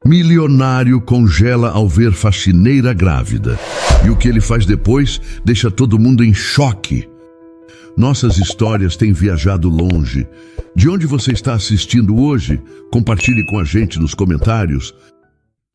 Milionário congela ao ver faxineira grávida. E o que ele faz depois deixa todo mundo em choque. Nossas histórias têm viajado longe. De onde você está assistindo hoje? Compartilhe com a gente nos comentários.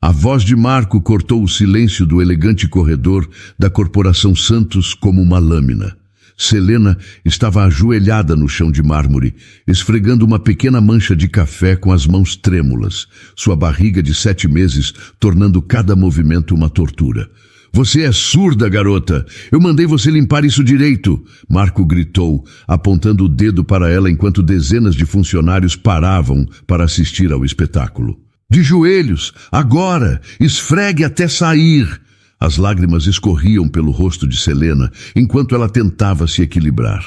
A voz de Marco cortou o silêncio do elegante corredor da Corporação Santos como uma lâmina. Selena estava ajoelhada no chão de mármore, esfregando uma pequena mancha de café com as mãos trêmulas, sua barriga de 7 meses tornando cada movimento uma tortura. "Você é surda, garota! Eu mandei você limpar isso direito!" Marco gritou, apontando o dedo para ela enquanto dezenas de funcionários paravam para assistir ao espetáculo. "De joelhos! Agora! Esfregue até sair!" As lágrimas escorriam pelo rosto de Selena enquanto ela tentava se equilibrar.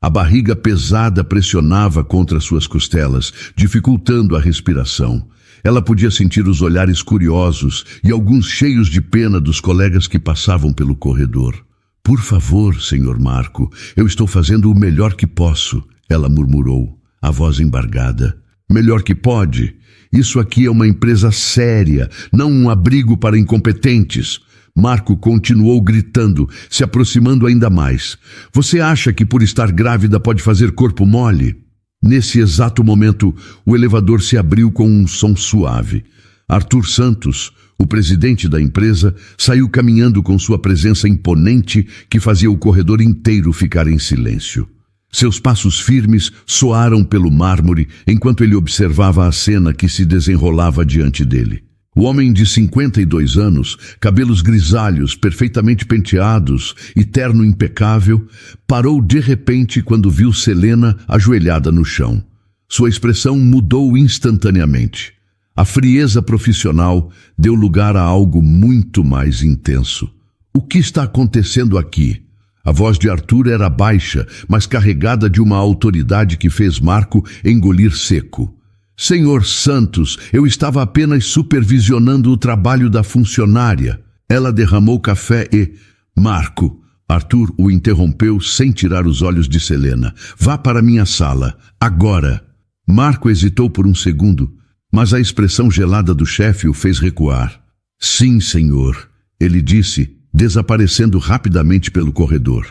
A barriga pesada pressionava contra suas costelas, dificultando a respiração. Ela podia sentir os olhares curiosos e alguns cheios de pena dos colegas que passavam pelo corredor. "Por favor, Sr. Marco, eu estou fazendo o melhor que posso", ela murmurou, a voz embargada. "Melhor que pode? Isso aqui é uma empresa séria, não um abrigo para incompetentes." Marco continuou gritando, se aproximando ainda mais. "Você acha que por estar grávida pode fazer corpo mole?" Nesse exato momento, o elevador se abriu com um som suave. Arthur Santos, o presidente da empresa, saiu caminhando com sua presença imponente que fazia o corredor inteiro ficar em silêncio. Seus passos firmes soaram pelo mármore enquanto ele observava a cena que se desenrolava diante dele. O homem de 52 anos, cabelos grisalhos, perfeitamente penteados e terno impecável, parou de repente quando viu Selena ajoelhada no chão. Sua expressão mudou instantaneamente. A frieza profissional deu lugar a algo muito mais intenso. "O que está acontecendo aqui?" A voz de Arthur era baixa, mas carregada de uma autoridade que fez Marco engolir seco. "Senhor Santos, eu estava apenas supervisionando o trabalho da funcionária." Ela derramou café e... "Marco!" Arthur o interrompeu sem tirar os olhos de Selena. "Vá para minha sala, agora!" Marco hesitou por um segundo, mas a expressão gelada do chefe o fez recuar. "Sim, senhor," ele disse, desaparecendo rapidamente pelo corredor.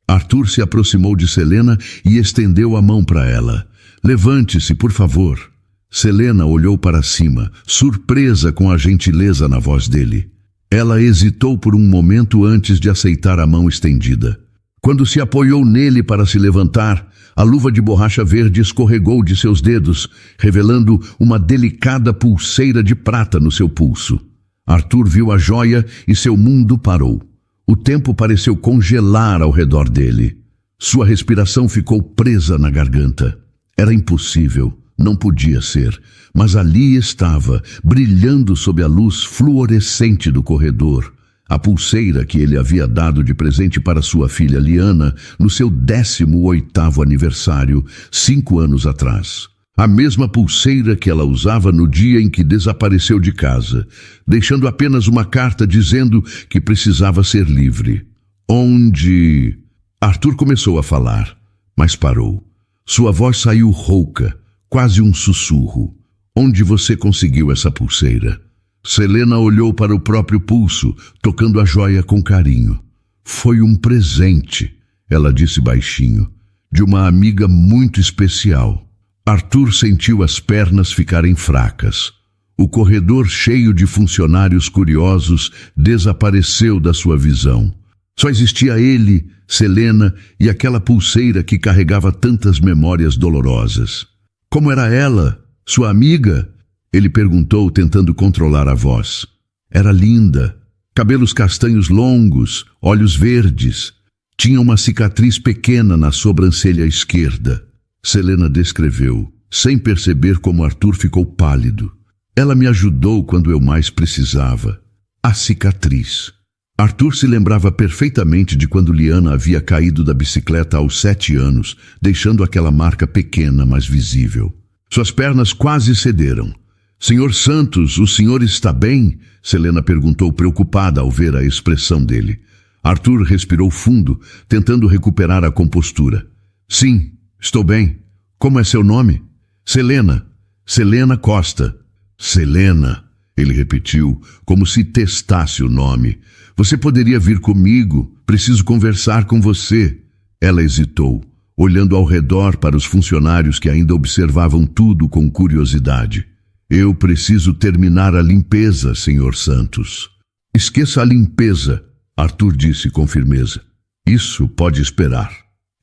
Arthur se aproximou de Selena e estendeu a mão para ela. "Levante-se, por favor." Selena olhou para cima, surpresa com a gentileza na voz dele. Ela hesitou por um momento antes de aceitar a mão estendida. Quando se apoiou nele para se levantar, a luva de borracha verde escorregou de seus dedos, revelando uma delicada pulseira de prata no seu pulso. Arthur viu a joia e seu mundo parou. O tempo pareceu congelar ao redor dele. Sua respiração ficou presa na garganta. Era impossível. Não podia ser, mas ali estava, brilhando sob a luz fluorescente do corredor, a pulseira que ele havia dado de presente para sua filha Liana no seu 18º aniversário, 5 anos atrás. A mesma pulseira que ela usava no dia em que desapareceu de casa, deixando apenas uma carta dizendo que precisava ser livre. "Onde?" Arthur começou a falar, mas parou. Sua voz saiu rouca, quase um sussurro. "Onde você conseguiu essa pulseira?" Selena olhou para o próprio pulso, tocando a joia com carinho. "Foi um presente," ela disse baixinho, "de uma amiga muito especial." Arthur sentiu as pernas ficarem fracas. O corredor cheio de funcionários curiosos desapareceu da sua visão. Só existia ele, Selena e aquela pulseira que carregava tantas memórias dolorosas. "Como era ela? Sua amiga?" ele perguntou, tentando controlar a voz. "Era linda. Cabelos castanhos longos, olhos verdes. Tinha uma cicatriz pequena na sobrancelha esquerda." Selena descreveu, sem perceber como Arthur ficou pálido. "Ela me ajudou quando eu mais precisava. A cicatriz." Arthur se lembrava perfeitamente de quando Liana havia caído da bicicleta aos 7 anos, deixando aquela marca pequena, mas visível. Suas pernas quase cederam. "Senhor Santos, o senhor está bem?" Selena perguntou, preocupada ao ver a expressão dele. Arthur respirou fundo, tentando recuperar a compostura. "Sim, estou bem. Como é seu nome?" "Selena. Selena Costa." "Selena." Ele repetiu, como se testasse o nome. Você poderia vir comigo? Preciso conversar com você. Ela hesitou, olhando ao redor para os funcionários que ainda observavam tudo com curiosidade. Eu preciso terminar a limpeza, Sr. Santos. Esqueça a limpeza, Arthur disse com firmeza. Isso pode esperar.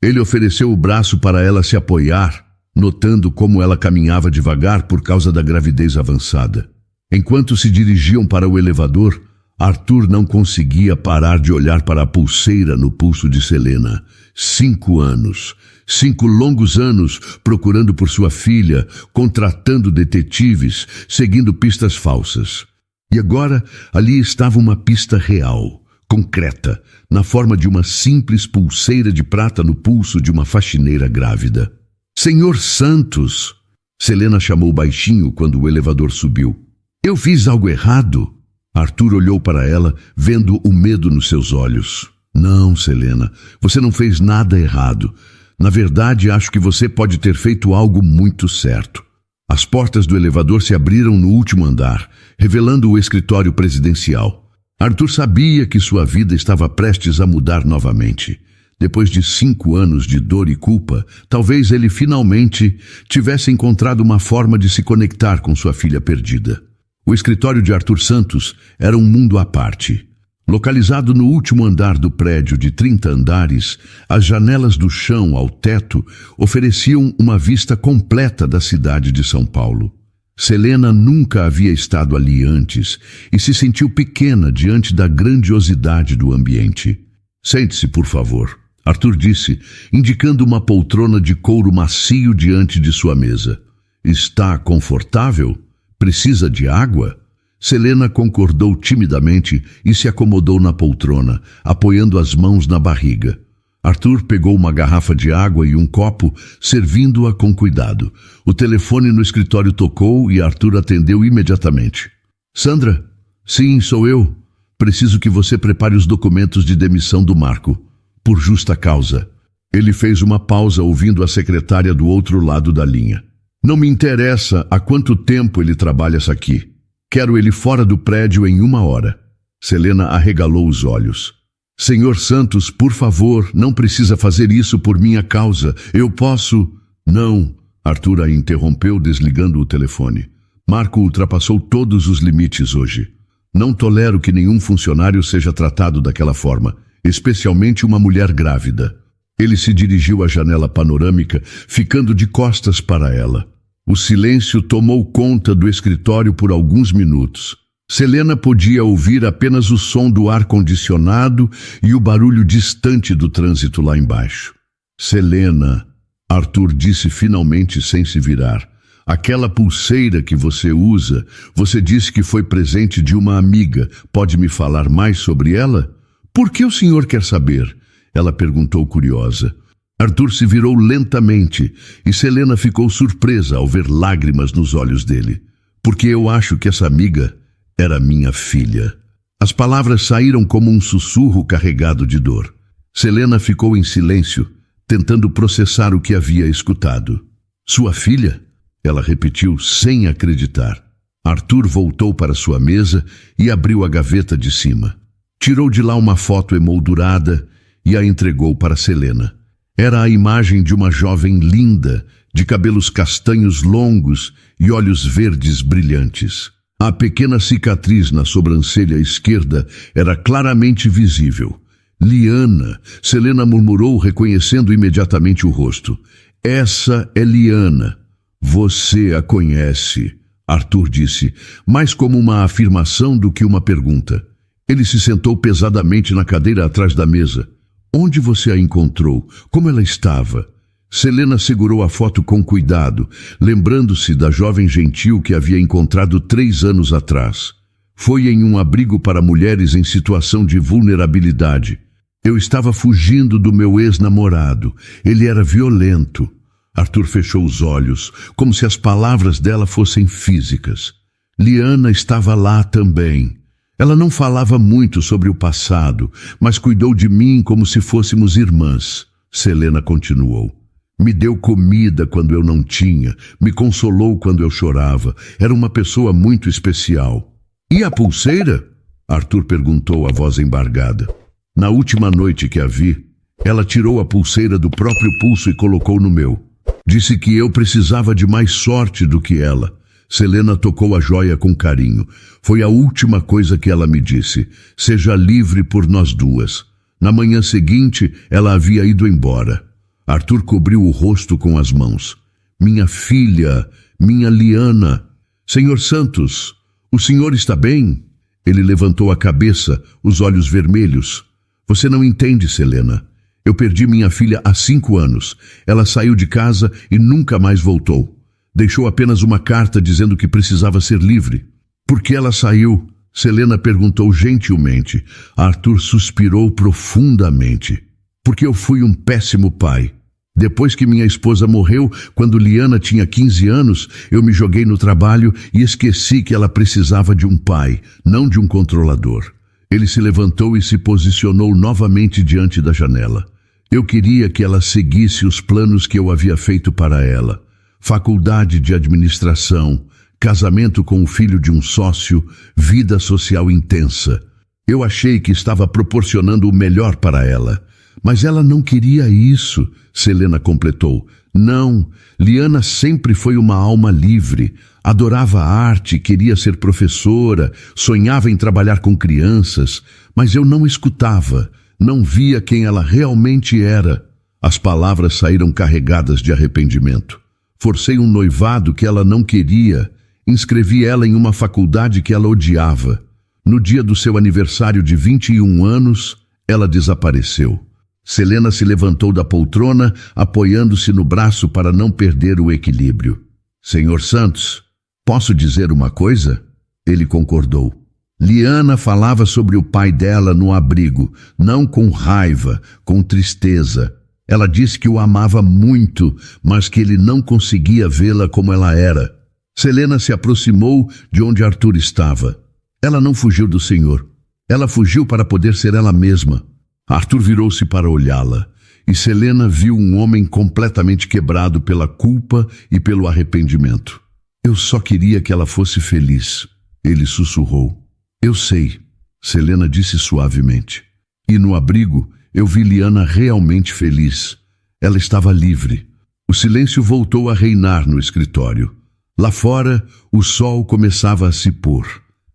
Ele ofereceu o braço para ela se apoiar, notando como ela caminhava devagar por causa da gravidez avançada. Enquanto se dirigiam para o elevador, Arthur não conseguia parar de olhar para a pulseira no pulso de Selena. 5 anos. 5 longos anos procurando por sua filha, contratando detetives, seguindo pistas falsas. E agora, ali estava uma pista real, concreta, na forma de uma simples pulseira de prata no pulso de uma faxineira grávida. Senhor Santos! Selena chamou baixinho quando o elevador subiu. Eu fiz algo errado? Arthur olhou para ela, vendo o medo nos seus olhos. Não, Selena, você não fez nada errado. Na verdade, acho que você pode ter feito algo muito certo. As portas do elevador se abriram no último andar, revelando o escritório presidencial. Arthur sabia que sua vida estava prestes a mudar novamente. Depois de 5 anos de dor e culpa, talvez ele finalmente tivesse encontrado uma forma de se conectar com sua filha perdida. O escritório de Arthur Santos era um mundo à parte. Localizado no último andar do prédio de 30 andares, as janelas do chão ao teto ofereciam uma vista completa da cidade de São Paulo. Selena nunca havia estado ali antes e se sentiu pequena diante da grandiosidade do ambiente. Sente-se, por favor, Arthur disse, indicando uma poltrona de couro macio diante de sua mesa. Está confortável? Precisa de água? Selena concordou timidamente e se acomodou na poltrona, apoiando as mãos na barriga. Arthur pegou uma garrafa de água e um copo, servindo-a com cuidado. O telefone no escritório tocou e Arthur atendeu imediatamente. Sandra? Sim, sou eu. Preciso que você prepare os documentos de demissão do Marco. Por justa causa. Ele fez uma pausa ouvindo a secretária do outro lado da linha. Não me interessa há quanto tempo ele trabalha aqui. Quero ele fora do prédio em 1 hora. Selena arregalou os olhos. Senhor Santos, por favor, não precisa fazer isso por minha causa. Eu posso... Não, Arthur a interrompeu desligando o telefone. Marco ultrapassou todos os limites hoje. Não tolero que nenhum funcionário seja tratado daquela forma, especialmente uma mulher grávida. Ele se dirigiu à janela panorâmica, ficando de costas para ela. O silêncio tomou conta do escritório por alguns minutos. Selena podia ouvir apenas o som do ar-condicionado e o barulho distante do trânsito lá embaixo. Selena, Arthur disse finalmente sem se virar. Aquela pulseira que você usa, você disse que foi presente de uma amiga. Pode me falar mais sobre ela? Por que o senhor quer saber? Ela perguntou curiosa. Arthur se virou lentamente e Selena ficou surpresa ao ver lágrimas nos olhos dele. Porque eu acho que essa amiga era minha filha. As palavras saíram como um sussurro carregado de dor. Selena ficou em silêncio, tentando processar o que havia escutado. Sua filha? Ela repetiu sem acreditar. Arthur voltou para sua mesa e abriu a gaveta de cima. Tirou de lá uma foto emoldurada e a entregou para Selena. Era a imagem de uma jovem linda, de cabelos castanhos longos e olhos verdes brilhantes. A pequena cicatriz na sobrancelha esquerda era claramente visível. Liana, Selena murmurou, reconhecendo imediatamente o rosto. Essa é Liana. Você a conhece, Arthur disse, mais como uma afirmação do que uma pergunta. Ele se sentou pesadamente na cadeira atrás da mesa. Onde você a encontrou? Como ela estava? Selena segurou a foto com cuidado, lembrando-se da jovem gentil que havia encontrado 3 anos atrás. Foi em um abrigo para mulheres em situação de vulnerabilidade. Eu estava fugindo do meu ex-namorado. Ele era violento. Arthur fechou os olhos, como se as palavras dela fossem físicas. Liana estava lá também. Ela não falava muito sobre o passado, mas cuidou de mim como se fôssemos irmãs. Selena continuou. Me deu comida quando eu não tinha, me consolou quando eu chorava. Era uma pessoa muito especial. E a pulseira? Arthur perguntou, a voz embargada. Na última noite que a vi, ela tirou a pulseira do próprio pulso e colocou no meu. Disse que eu precisava de mais sorte do que ela. Selena tocou a joia com carinho. Foi a última coisa que ela me disse. Seja livre por nós duas. Na manhã seguinte, ela havia ido embora. Arthur cobriu o rosto com as mãos. Minha filha, minha Liana. Senhor Santos, o senhor está bem? Ele levantou a cabeça, os olhos vermelhos. Você não entende, Selena. Eu perdi minha filha há 5 anos. Ela saiu de casa e nunca mais voltou. Deixou apenas uma carta dizendo que precisava ser livre. Por que ela saiu? Selena perguntou gentilmente. Arthur suspirou profundamente. Porque eu fui um péssimo pai. Depois que minha esposa morreu, quando Liana tinha 15 anos, eu me joguei no trabalho e esqueci que ela precisava de um pai, não de um controlador. Ele se levantou e se posicionou novamente diante da janela. Eu queria que ela seguisse os planos que eu havia feito para ela. Faculdade de administração, casamento com o filho de um sócio, vida social intensa. Eu achei que estava proporcionando o melhor para ela. Mas ela não queria isso, Selena completou. Não, Liana sempre foi uma alma livre. Adorava a arte, queria ser professora, sonhava em trabalhar com crianças. Mas eu não escutava, não via quem ela realmente era. As palavras saíram carregadas de arrependimento. Forcei um noivado que ela não queria. Inscrevi ela em uma faculdade que ela odiava. No dia do seu aniversário de 21 anos, ela desapareceu. Selena se levantou da poltrona, apoiando-se no braço para não perder o equilíbrio. Senhor Santos, posso dizer uma coisa? Ele concordou. Liana falava sobre o pai dela no abrigo, não com raiva, com tristeza. Ela disse que o amava muito, mas que ele não conseguia vê-la como ela era. Selena se aproximou de onde Arthur estava. Ela não fugiu do Senhor. Ela fugiu para poder ser ela mesma. Arthur virou-se para olhá-la, e Selena viu um homem completamente quebrado pela culpa e pelo arrependimento. Eu só queria que ela fosse feliz, ele sussurrou. Eu sei, Selena disse suavemente. E no abrigo, eu vi Liana realmente feliz. Ela estava livre. O silêncio voltou a reinar no escritório. Lá fora, o sol começava a se pôr.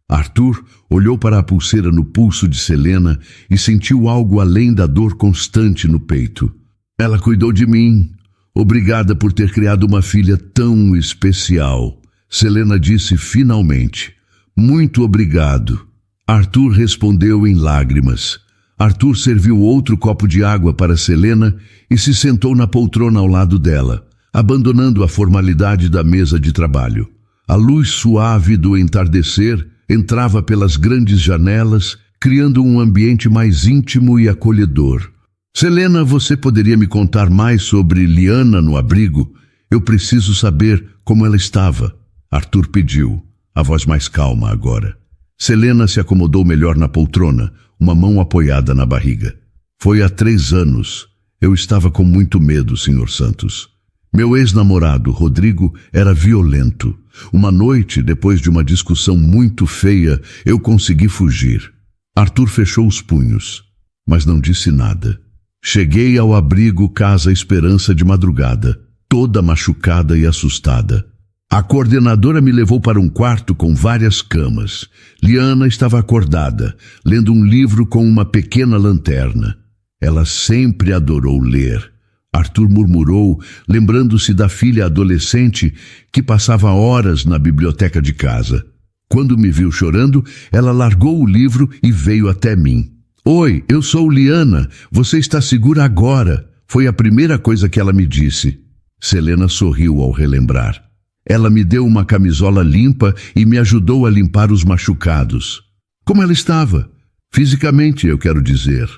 Arthur olhou para a pulseira no pulso de Selena e sentiu algo além da dor constante no peito. Ela cuidou de mim. Obrigada por ter criado uma filha tão especial. Selena disse finalmente. Muito obrigado. Arthur respondeu em lágrimas. Arthur serviu outro copo de água para Selena e se sentou na poltrona ao lado dela, abandonando a formalidade da mesa de trabalho. A luz suave do entardecer entrava pelas grandes janelas, criando um ambiente mais íntimo e acolhedor. Selena, você poderia me contar mais sobre Liana no abrigo? Eu preciso saber como ela estava. Arthur pediu, a voz mais calma agora. Selena se acomodou melhor na poltrona, uma mão apoiada na barriga. Foi há 3 anos. Eu estava com muito medo, Sr. Santos. Meu ex-namorado, Rodrigo, era violento. Uma noite, depois de uma discussão muito feia, eu consegui fugir. Arthur fechou os punhos, mas não disse nada. Cheguei ao abrigo Casa Esperança de madrugada, toda machucada e assustada. A coordenadora me levou para um quarto com várias camas. Liana estava acordada, lendo um livro com uma pequena lanterna. Ela sempre adorou ler. Arthur murmurou, lembrando-se da filha adolescente que passava horas na biblioteca de casa. Quando me viu chorando, ela largou o livro e veio até mim. Oi, eu sou Liana. Você está segura agora. Foi a primeira coisa que ela me disse. Selena sorriu ao relembrar. Ela me deu uma camisola limpa e me ajudou a limpar os machucados. Como ela estava? Fisicamente, eu quero dizer.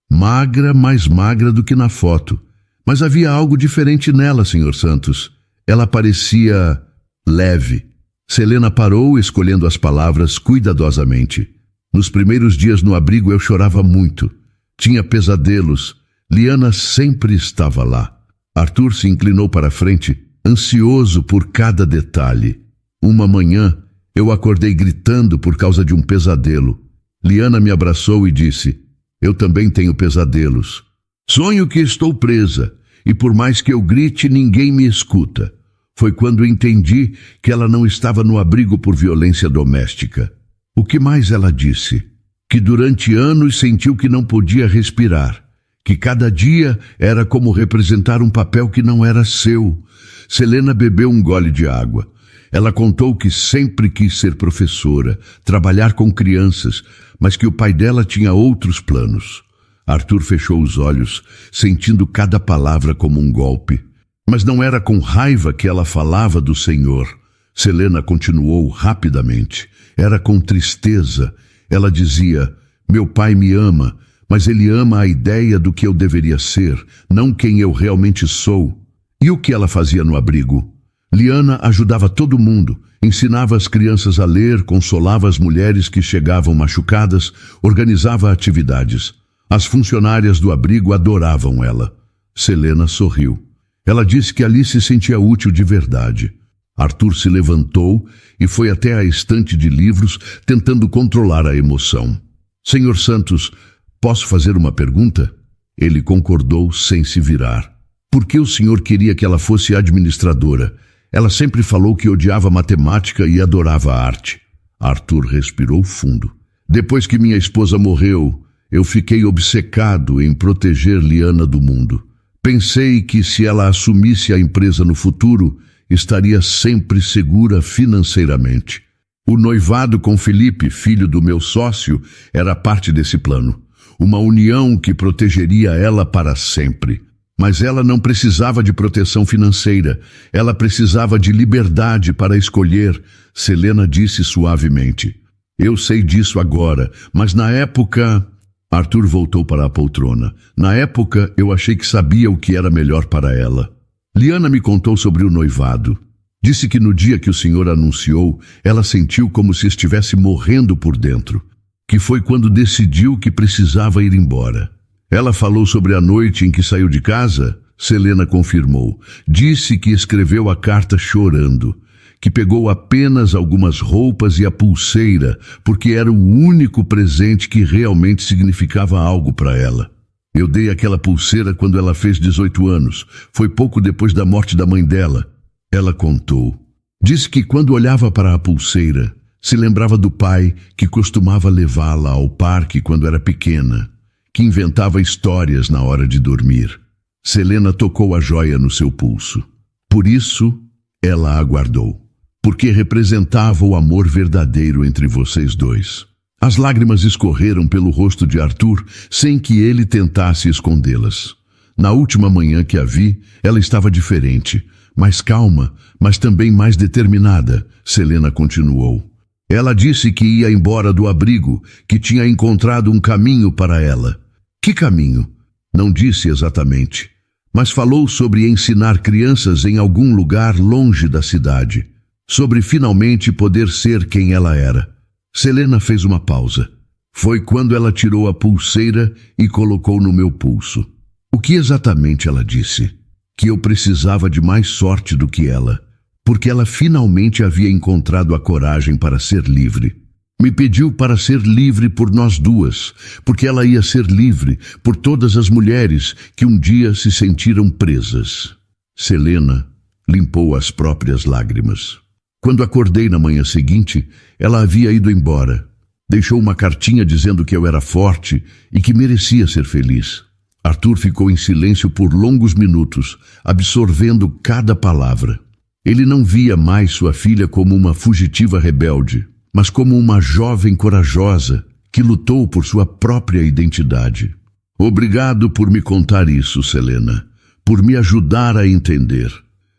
Magra, mais magra do que na foto. Mas havia algo diferente nela, Sr. Santos. Ela parecia leve. Selena parou, escolhendo as palavras cuidadosamente. Nos primeiros dias no abrigo eu chorava muito. Tinha pesadelos. Liana sempre estava lá. Arthur se inclinou para a frente, ansioso por cada detalhe. Uma manhã, Eu acordei gritando por causa de um pesadelo. Liana me abraçou e disse: eu também tenho pesadelos. Sonho que estou presa, e por mais que eu grite, ninguém me escuta. Foi quando entendi que ela não estava no abrigo por violência doméstica. O que mais ela disse? Que durante anos sentiu que não podia respirar, que cada dia era como representar um papel que não era seu. Selena bebeu um gole de água. Ela contou que sempre quis ser professora, trabalhar com crianças, mas que o pai dela tinha outros planos. Arthur fechou os olhos, sentindo cada palavra como um golpe. Mas não era com raiva que ela falava do Senhor. Selena continuou rapidamente. Era com tristeza. Ela dizia: meu pai me ama, mas ele ama a ideia do que eu deveria ser, não quem eu realmente sou. E o que ela fazia no abrigo? Liana ajudava todo mundo, ensinava as crianças a ler, consolava as mulheres que chegavam machucadas, organizava atividades. As funcionárias do abrigo adoravam ela. Selena sorriu. Ela disse que ali se sentia útil de verdade. Arthur se levantou e foi até a estante de livros, tentando controlar a emoção. Senhor Santos, posso fazer uma pergunta? Ele concordou sem se virar. Por que o senhor queria que ela fosse administradora? Ela sempre falou que odiava matemática e adorava arte. Arthur respirou fundo. Depois que minha esposa morreu, eu fiquei obcecado em proteger Liana do mundo. Pensei que se ela assumisse a empresa no futuro, estaria sempre segura financeiramente. O noivado com Felipe, filho do meu sócio, era parte desse plano. Uma união que protegeria ela para sempre. Mas ela não precisava de proteção financeira. Ela precisava de liberdade para escolher, Selena disse suavemente. Eu sei disso agora, mas na época... Arthur voltou para a poltrona. Na época, eu achei que sabia o que era melhor para ela. Liana me contou sobre o noivado. Disse que no dia que o senhor anunciou, ela sentiu como se estivesse morrendo por dentro. Que foi quando decidiu que precisava ir embora. Ela falou sobre a noite em que saiu de casa? Selena confirmou. Disse que escreveu a carta chorando. Que pegou apenas algumas roupas e a pulseira, porque era o único presente que realmente significava algo para ela. Eu dei aquela pulseira quando ela fez 18 anos. Foi pouco depois da morte da mãe dela. Ela contou. Disse que quando olhava para a pulseira, se lembrava do pai que costumava levá-la ao parque quando era pequena, que inventava histórias na hora de dormir. Selena tocou a joia no seu pulso. Por isso, ela aguardou. Porque representava o amor verdadeiro entre vocês dois. As lágrimas escorreram pelo rosto de Arthur sem que ele tentasse escondê-las. Na última manhã que a vi, ela estava diferente, mais calma, mas também mais determinada, Selena continuou. Ela disse que ia embora do abrigo, que tinha encontrado um caminho para ela. Que caminho? Não disse exatamente, mas falou sobre ensinar crianças em algum lugar longe da cidade. Sobre finalmente poder ser quem ela era. Selena fez uma pausa. Foi quando ela tirou a pulseira e colocou no meu pulso. O que exatamente ela disse? Que eu precisava de mais sorte do que ela, porque ela finalmente havia encontrado a coragem para ser livre. Me pediu para ser livre por nós duas, porque ela ia ser livre por todas as mulheres que um dia se sentiram presas. Selena limpou as próprias lágrimas. Quando acordei na manhã seguinte, ela havia ido embora. Deixou uma cartinha dizendo que eu era forte e que merecia ser feliz. Arthur ficou em silêncio por longos minutos, absorvendo cada palavra. Ele não via mais sua filha como uma fugitiva rebelde, mas como uma jovem corajosa que lutou por sua própria identidade. Obrigado por me contar isso, Selena, por me ajudar a entender.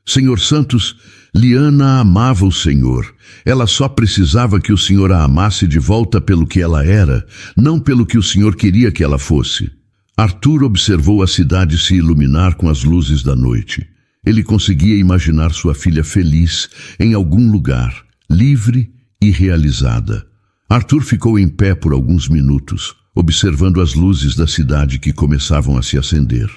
Senhor Santos, Liana amava o Senhor. Ela só precisava que o Senhor a amasse de volta pelo que ela era, não pelo que o Senhor queria que ela fosse. Arthur observou a cidade se iluminar com as luzes da noite. Ele conseguia imaginar sua filha feliz em algum lugar, livre e realizada. Arthur ficou em pé por alguns minutos, observando as luzes da cidade que começavam a se acender.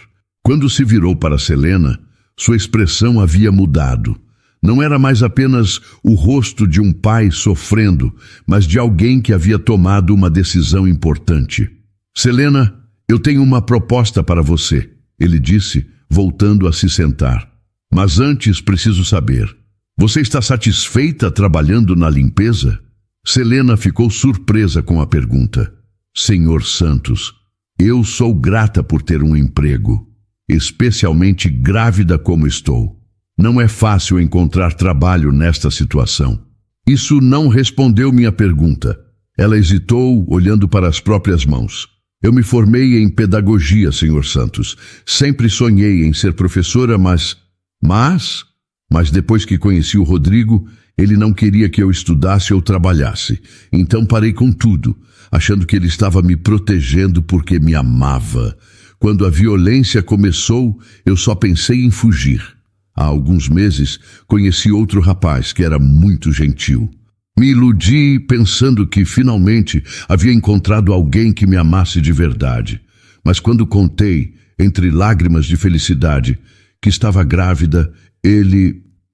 Quando se virou para Selena, sua expressão havia mudado. Não era mais apenas o rosto de um pai sofrendo, mas de alguém que havia tomado uma decisão importante. Selena, eu tenho uma proposta para você, ele disse, voltando a se sentar. Mas antes preciso saber, você está satisfeita trabalhando na limpeza? Selena ficou surpresa com a pergunta. Senhor Santos, eu sou grata por ter um emprego, especialmente grávida como estou. Não é fácil encontrar trabalho nesta situação. Isso não respondeu minha pergunta. Ela hesitou, olhando para as próprias mãos. Eu me formei em pedagogia, Senhor Santos. Sempre sonhei em ser professora, mas depois que conheci o Rodrigo, ele não queria que eu estudasse ou trabalhasse. Então parei com tudo, achando que ele estava me protegendo porque me amava. Quando a violência começou, eu só pensei em fugir. Há alguns meses, conheci outro rapaz que era muito gentil. Me iludi pensando que finalmente havia encontrado alguém que me amasse de verdade. Mas quando contei, entre lágrimas de felicidade, que estava grávida,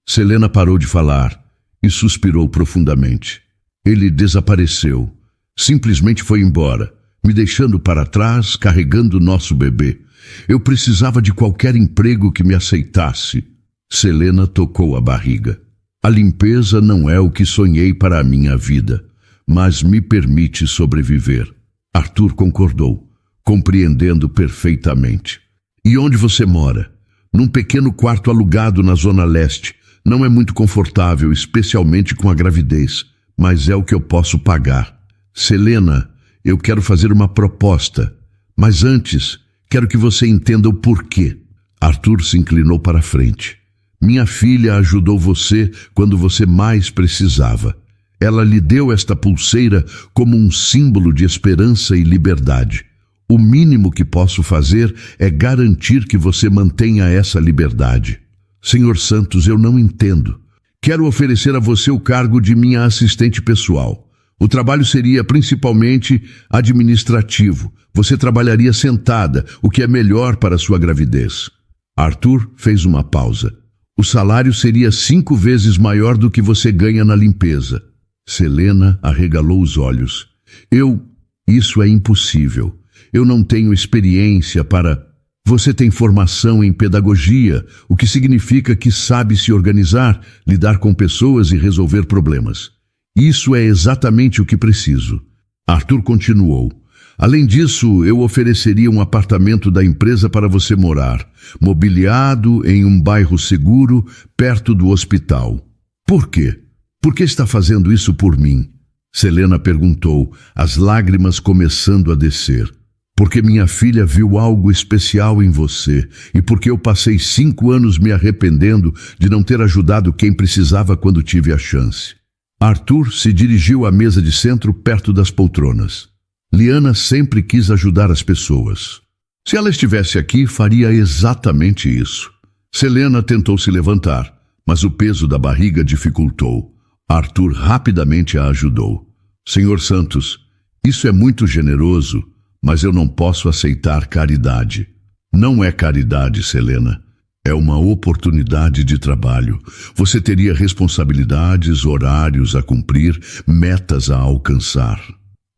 Selena parou de falar e suspirou profundamente. Ele desapareceu. Simplesmente foi embora, me deixando para trás, carregando nosso bebê. Eu precisava de qualquer emprego que me aceitasse. Selena tocou a barriga. A limpeza não é o que sonhei para a minha vida, mas me permite sobreviver. Arthur concordou, compreendendo perfeitamente. E onde você mora? Num pequeno quarto alugado na Zona Leste. Não é muito confortável, especialmente com a gravidez, mas é o que eu posso pagar. Selena, eu quero fazer uma proposta, mas antes, quero que você entenda o porquê. Arthur se inclinou para a frente. Minha filha ajudou você quando você mais precisava. Ela lhe deu esta pulseira como um símbolo de esperança e liberdade. O mínimo que posso fazer é garantir que você mantenha essa liberdade. Senhor Santos, eu não entendo. Quero oferecer a você o cargo de minha assistente pessoal. O trabalho seria principalmente administrativo. Você trabalharia sentada, o que é melhor para sua gravidez. Arthur fez uma pausa. O salário seria 5 vezes maior do que você ganha na limpeza. Selena arregalou os olhos. Isso é impossível. Eu não tenho experiência para... Você tem formação em pedagogia, o que significa que sabe se organizar, lidar com pessoas e resolver problemas. Isso é exatamente o que preciso. Arthur continuou. Além disso, eu ofereceria um apartamento da empresa para você morar, mobiliado em um bairro seguro, perto do hospital. Por quê? Por que está fazendo isso por mim? Selena perguntou, as lágrimas começando a descer. Porque minha filha viu algo especial em você e porque eu passei 5 anos me arrependendo de não ter ajudado quem precisava quando tive a chance. Arthur se dirigiu à mesa de centro perto das poltronas. Liana sempre quis ajudar as pessoas. Se ela estivesse aqui, faria exatamente isso. Selena tentou se levantar, mas o peso da barriga dificultou. Arthur rapidamente a ajudou. Senhor Santos, isso é muito generoso, mas eu não posso aceitar caridade. Não é caridade, Selena. É uma oportunidade de trabalho. Você teria responsabilidades, horários a cumprir, metas a alcançar.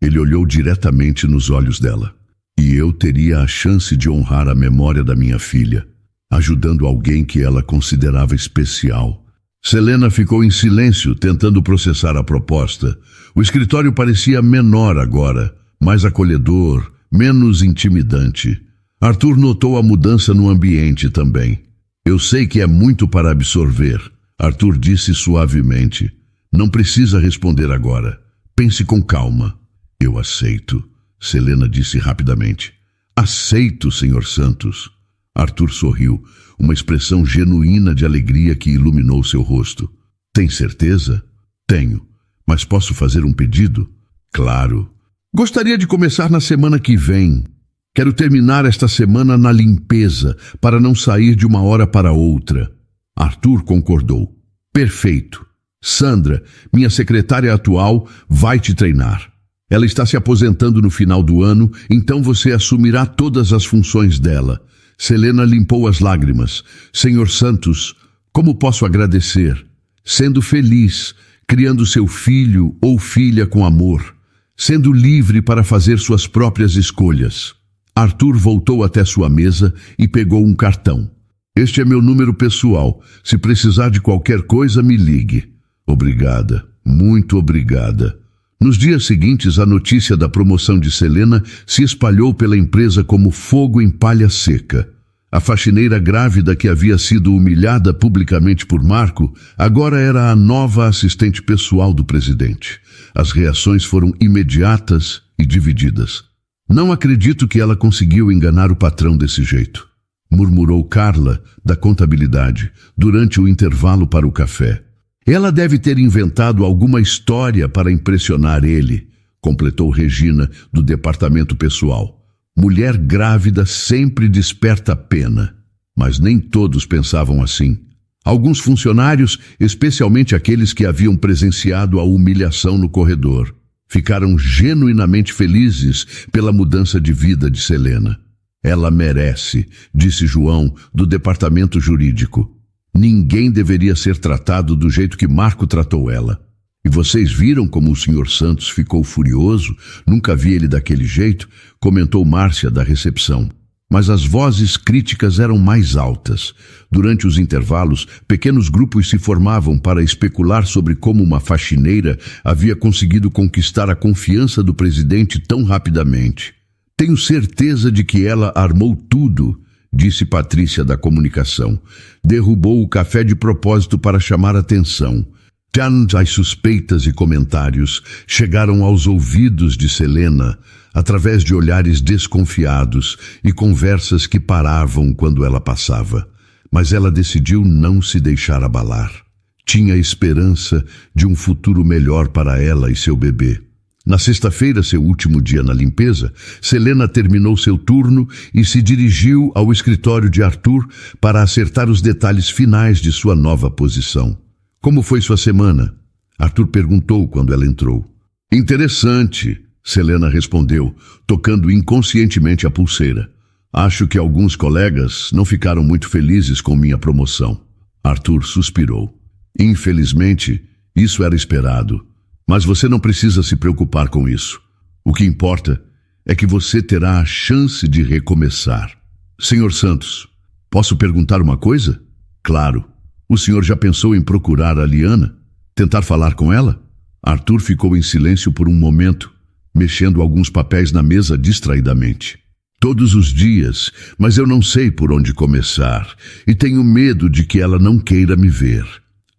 Ele olhou diretamente nos olhos dela. E eu teria a chance de honrar a memória da minha filha, ajudando alguém que ela considerava especial. Selena ficou em silêncio, tentando processar a proposta. O escritório parecia menor agora, mais acolhedor, menos intimidante. Arthur notou a mudança no ambiente também. Eu sei que é muito para absorver, Arthur disse suavemente. Não precisa responder agora. Pense com calma. Eu aceito, Selena disse rapidamente. Aceito, Senhor Santos. Arthur sorriu, uma expressão genuína de alegria que iluminou seu rosto. Tem certeza? Tenho. Mas posso fazer um pedido? Claro. Gostaria de começar na semana que vem. Quero terminar esta semana na limpeza, para não sair de uma hora para outra. Arthur concordou. Perfeito. Sandra, minha secretária atual, vai te treinar. Ela está se aposentando no final do ano, então você assumirá todas as funções dela. Selena limpou as lágrimas. Senhor Santos, como posso agradecer? sendo feliz, criando seu filho ou filha com amor, sendo livre para fazer suas próprias escolhas. Arthur voltou até sua mesa e pegou um cartão. Este é meu número pessoal. Se precisar de qualquer coisa, me ligue. Obrigada, muito obrigada. Nos dias seguintes, a notícia da promoção de Selena se espalhou pela empresa como fogo em palha seca. A faxineira grávida que havia sido humilhada publicamente por Marco, agora era a nova assistente pessoal do presidente. As reações foram imediatas e divididas. Não acredito que ela conseguiu enganar o patrão desse jeito, murmurou Carla, da contabilidade, durante o intervalo para o café. Ela deve ter inventado alguma história para impressionar ele, completou Regina, do departamento pessoal. Mulher grávida sempre desperta pena, mas nem todos pensavam assim. Alguns funcionários, especialmente aqueles que haviam presenciado a humilhação no corredor, ficaram genuinamente felizes pela mudança de vida de Selena. Ela merece, disse João, do departamento jurídico. Ninguém deveria ser tratado do jeito que Marco tratou ela. E vocês viram como o Sr. Santos ficou furioso? Nunca vi ele daquele jeito, comentou Márcia da recepção. Mas as vozes críticas eram mais altas. Durante os intervalos, pequenos grupos se formavam para especular sobre como uma faxineira havia conseguido conquistar a confiança do presidente tão rapidamente. Tenho certeza de que ela armou tudo, disse Patrícia da comunicação. Derrubou o café de propósito para chamar atenção. As suspeitas e comentários chegaram aos ouvidos de Selena através de olhares desconfiados e conversas que paravam quando ela passava. Mas ela decidiu não se deixar abalar. Tinha esperança de um futuro melhor para ela e seu bebê. Na sexta-feira, seu último dia na limpeza, Selena terminou seu turno e se dirigiu ao escritório de Arthur para acertar os detalhes finais de sua nova posição. Como foi sua semana? Arthur perguntou quando ela entrou. Interessante, Selena respondeu, tocando inconscientemente a pulseira. Acho que alguns colegas não ficaram muito felizes com minha promoção. Arthur suspirou. Infelizmente, isso era esperado. Mas você não precisa se preocupar com isso. O que importa é que você terá a chance de recomeçar. Senhor Santos, posso perguntar uma coisa? Claro. O senhor já pensou em procurar a Liana? Tentar falar com ela? Arthur ficou em silêncio por um momento, mexendo alguns papéis na mesa distraidamente. Todos os dias, mas eu não sei por onde começar, e tenho medo de que ela não queira me ver.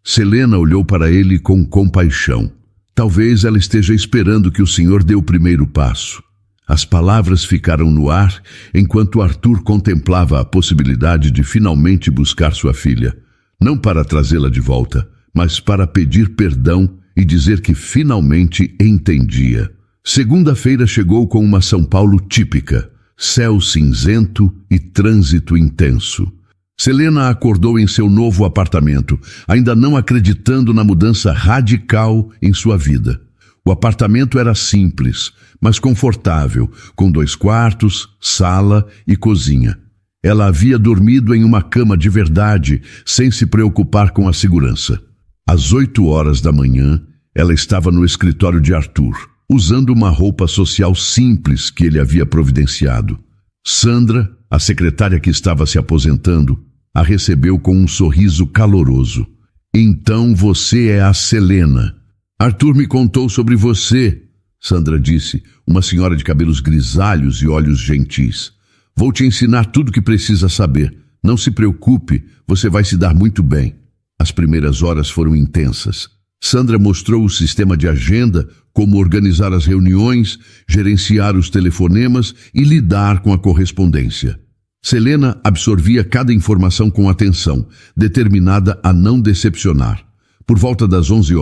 Selena olhou para ele com compaixão. Talvez ela esteja esperando que o senhor dê o primeiro passo. As palavras ficaram no ar enquanto Arthur contemplava a possibilidade de finalmente buscar sua filha. Não para trazê-la de volta, mas para pedir perdão e dizer que finalmente entendia. Segunda-feira chegou com uma São Paulo típica, céu cinzento e trânsito intenso. Selena acordou em seu novo apartamento, ainda não acreditando na mudança radical em sua vida. O apartamento era simples, mas confortável, com 2 quartos, sala e cozinha. Ela havia dormido em uma cama de verdade, sem se preocupar com a segurança. Às 8 da manhã, ela estava no escritório de Arthur, usando uma roupa social simples que ele havia providenciado. Sandra, a secretária que estava se aposentando, a recebeu com um sorriso caloroso. Então você é a Selena. Arthur me contou sobre você, Sandra disse, uma senhora de cabelos grisalhos e olhos gentis. Vou te ensinar tudo o que precisa saber. Não se preocupe, você vai se dar muito bem. As primeiras horas foram intensas. Sandra mostrou o sistema de agenda, como organizar as reuniões, gerenciar os telefonemas e lidar com a correspondência. Selena absorvia cada informação com atenção, determinada a não decepcionar. Por volta das 11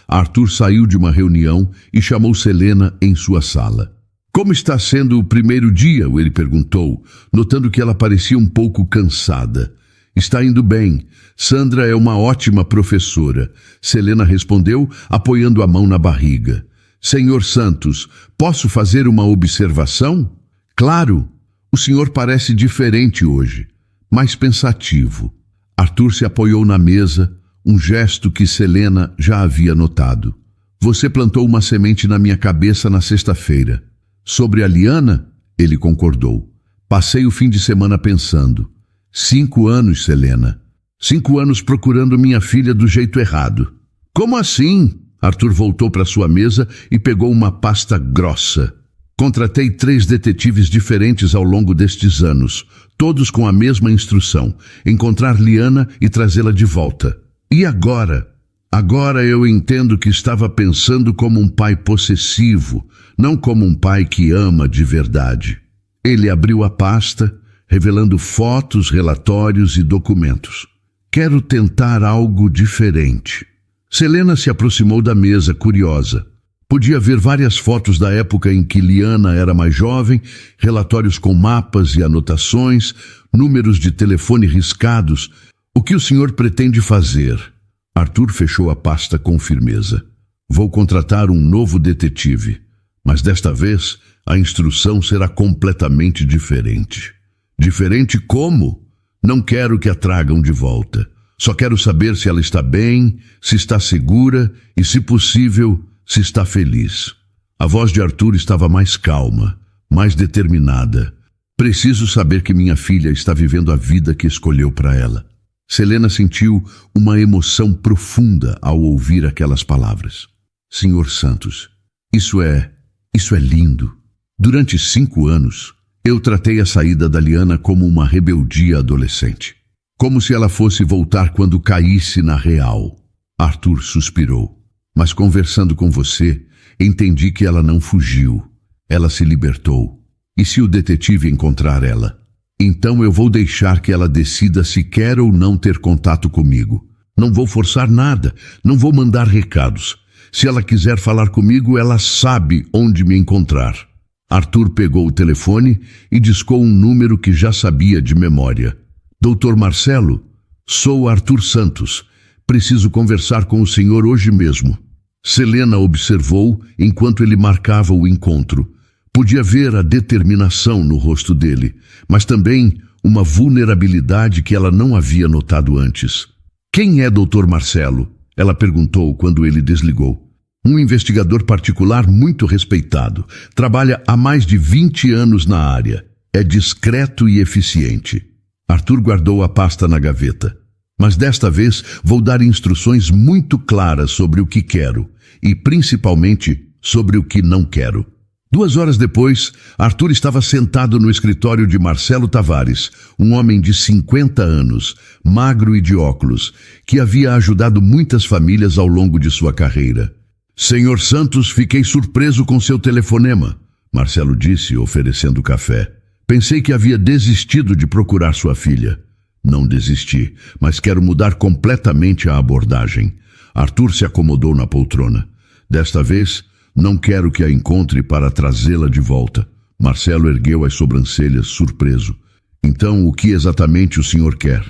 Arthur saiu de uma reunião e chamou Selena em sua sala. Como está sendo o primeiro dia? Ele perguntou, notando que ela parecia um pouco cansada. Está indo bem. Sandra é uma ótima professora. Selena respondeu, apoiando a mão na barriga. Senhor Santos, posso fazer uma observação? Claro. O senhor parece diferente hoje, mais pensativo. Arthur se apoiou na mesa, um gesto que Selena já havia notado. Você plantou uma semente na minha cabeça na sexta-feira. Sobre a Liana? Ele concordou. Passei o fim de semana pensando. 5 anos, Selena. 5 anos procurando minha filha do jeito errado. Como assim? Arthur voltou para sua mesa e pegou uma pasta grossa. Contratei 3 detetives diferentes ao longo destes anos, todos com a mesma instrução: encontrar Liana e trazê-la de volta. E agora? Agora eu entendo que estava pensando como um pai possessivo, não como um pai que ama de verdade. Ele abriu a pasta, revelando fotos, relatórios e documentos. Quero tentar algo diferente. Selena se aproximou da mesa, curiosa. Podia ver várias fotos da época em que Liana era mais jovem, relatórios com mapas e anotações, números de telefone riscados. O que o senhor pretende fazer? Arthur fechou a pasta com firmeza. Vou contratar um novo detetive, mas desta vez a instrução será completamente diferente. Diferente como? Não quero que a tragam de volta. Só quero saber se ela está bem, se está segura e, se possível, se está feliz. A voz de Arthur estava mais calma, mais determinada. Preciso saber que minha filha está vivendo a vida que escolheu para ela. Selena sentiu uma emoção profunda ao ouvir aquelas palavras. Senhor Santos, isso é lindo. Durante 5 anos, eu tratei a saída da Liana como uma rebeldia adolescente. Como se ela fosse voltar quando caísse na real. Arthur suspirou. Mas conversando com você, entendi que ela não fugiu. Ela se libertou. E se o detetive encontrar ela? Então eu vou deixar que ela decida se quer ou não ter contato comigo. Não vou forçar nada, não vou mandar recados. Se ela quiser falar comigo, ela sabe onde me encontrar. Arthur pegou o telefone e discou um número que já sabia de memória. Doutor Marcelo, sou Arthur Santos. Preciso conversar com o senhor hoje mesmo. Selena observou enquanto ele marcava o encontro. Podia ver a determinação no rosto dele, mas também uma vulnerabilidade que ela não havia notado antes. Quem é Dr. Marcelo? Ela perguntou quando ele desligou. Um investigador particular muito respeitado. Trabalha há mais de 20 anos na área. É discreto e eficiente. Arthur guardou a pasta na gaveta. Mas desta vez vou dar instruções muito claras sobre o que quero e principalmente sobre o que não quero. 2 horas depois, Arthur estava sentado no escritório de Marcelo Tavares, um homem de 50 anos, magro e de óculos, que havia ajudado muitas famílias ao longo de sua carreira. Senhor Santos, fiquei surpreso com seu telefonema, Marcelo disse, oferecendo café. Pensei que havia desistido de procurar sua filha. Não desisti, mas quero mudar completamente a abordagem. Arthur se acomodou na poltrona. Desta vez, não quero que a encontre para trazê-la de volta. Marcelo ergueu as sobrancelhas, surpreso. Então, o que exatamente o senhor quer?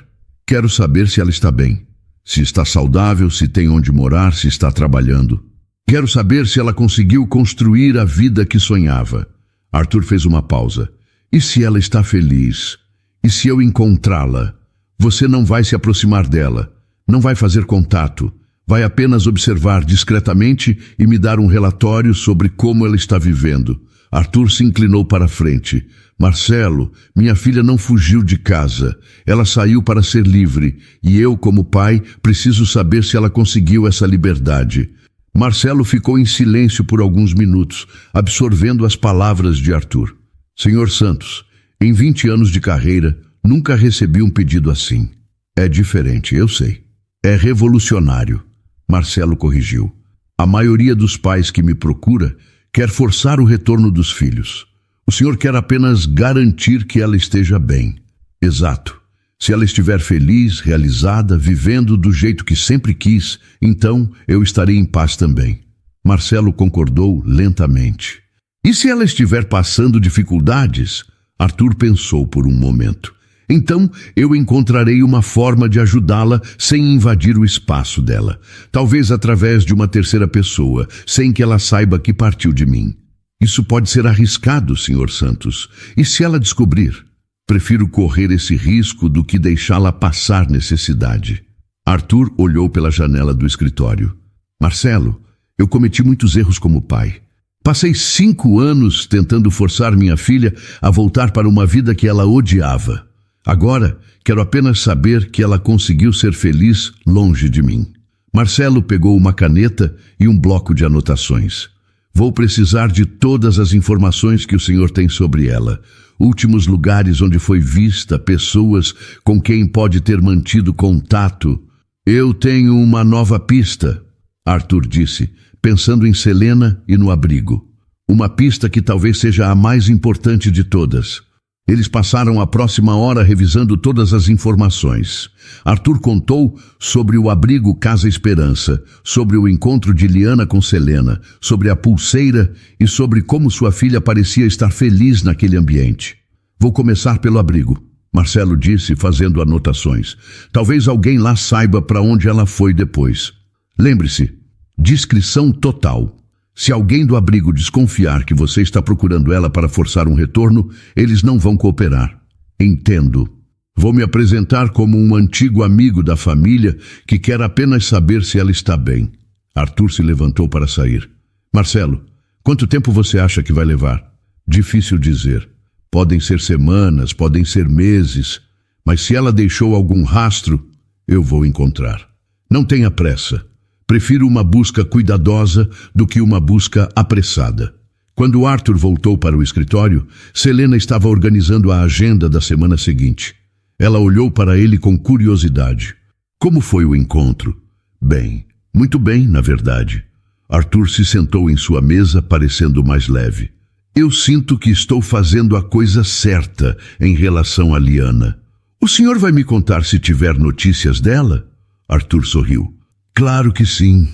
Quero saber se ela está bem. Se está saudável, se tem onde morar, se está trabalhando. Quero saber se ela conseguiu construir a vida que sonhava. Arthur fez uma pausa. E se ela está feliz? E se eu encontrá-la? Você não vai se aproximar dela. Não vai fazer contato. Vai apenas observar discretamente e me dar um relatório sobre como ela está vivendo. Arthur se inclinou para a frente. Marcelo, minha filha não fugiu de casa. Ela saiu para ser livre. E eu, como pai, preciso saber se ela conseguiu essa liberdade. Marcelo ficou em silêncio por alguns minutos, absorvendo as palavras de Arthur. Senhor Santos, em 20 anos de carreira, nunca recebi um pedido assim. É diferente, eu sei. É revolucionário. Marcelo corrigiu. A maioria dos pais que me procura quer forçar o retorno dos filhos. O senhor quer apenas garantir que ela esteja bem. Exato. Se ela estiver feliz, realizada, vivendo do jeito que sempre quis, então eu estarei em paz também. Marcelo concordou lentamente. E se ela estiver passando dificuldades? Arthur pensou por um momento. Então eu encontrarei uma forma de ajudá-la sem invadir o espaço dela. Talvez através de uma terceira pessoa, sem que ela saiba que partiu de mim. Isso pode ser arriscado, Sr. Santos. E se ela descobrir? Prefiro correr esse risco do que deixá-la passar necessidade. Arthur olhou pela janela do escritório. Marcelo, eu cometi muitos erros como pai. Passei 5 anos tentando forçar minha filha a voltar para uma vida que ela odiava. Agora, quero apenas saber que ela conseguiu ser feliz longe de mim. Marcelo pegou uma caneta e um bloco de anotações. Vou precisar de todas as informações que o senhor tem sobre ela. Últimos lugares onde foi vista, pessoas com quem pode ter mantido contato. Eu tenho uma nova pista, Arthur disse, pensando em Selena e no abrigo. Uma pista que talvez seja a mais importante de todas. Eles passaram a próxima hora revisando todas as informações. Arthur contou sobre o abrigo Casa Esperança, sobre o encontro de Liana com Selena, sobre a pulseira e sobre como sua filha parecia estar feliz naquele ambiente. Vou começar pelo abrigo, Marcelo disse, fazendo anotações. Talvez alguém lá saiba para onde ela foi depois. Lembre-se, discrição total. Se alguém do abrigo desconfiar que você está procurando ela para forçar um retorno, eles não vão cooperar. Entendo. Vou me apresentar como um antigo amigo da família que quer apenas saber se ela está bem. Arthur se levantou para sair. Marcelo, quanto tempo você acha que vai levar? Difícil dizer. Podem ser semanas, podem ser meses, mas se ela deixou algum rastro, eu vou encontrar. Não tenha pressa. Prefiro uma busca cuidadosa do que uma busca apressada. Quando Arthur voltou para o escritório, Selena estava organizando a agenda da semana seguinte. Ela olhou para ele com curiosidade. Como foi o encontro? Bem, muito bem, na verdade. Arthur se sentou em sua mesa, parecendo mais leve. Eu sinto que estou fazendo a coisa certa em relação a Liana. O senhor vai me contar se tiver notícias dela? Arthur sorriu. Claro que sim.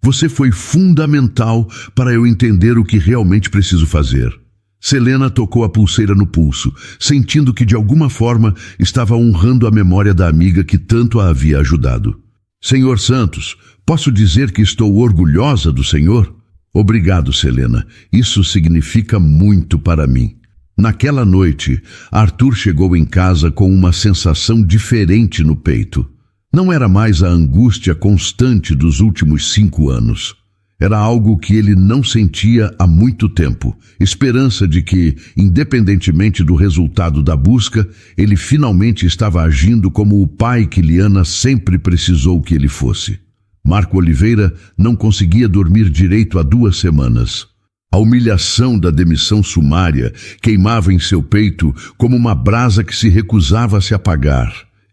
Você foi fundamental para eu entender o que realmente preciso fazer. Selena tocou a pulseira no pulso, sentindo que de alguma forma estava honrando a memória da amiga que tanto a havia ajudado. Senhor Santos, posso dizer que estou orgulhosa do senhor? Obrigado, Selena. Isso significa muito para mim. Naquela noite, Arthur chegou em casa com uma sensação diferente no peito. Não era mais a angústia constante dos últimos 5 anos. Era algo que ele não sentia há muito tempo. Esperança de que, independentemente do resultado da busca, ele finalmente estava agindo como o pai que Liana sempre precisou que ele fosse. Marco Oliveira não conseguia dormir direito há 2 semanas. A humilhação da demissão sumária queimava em seu peito como uma brasa que se recusava a se apagar.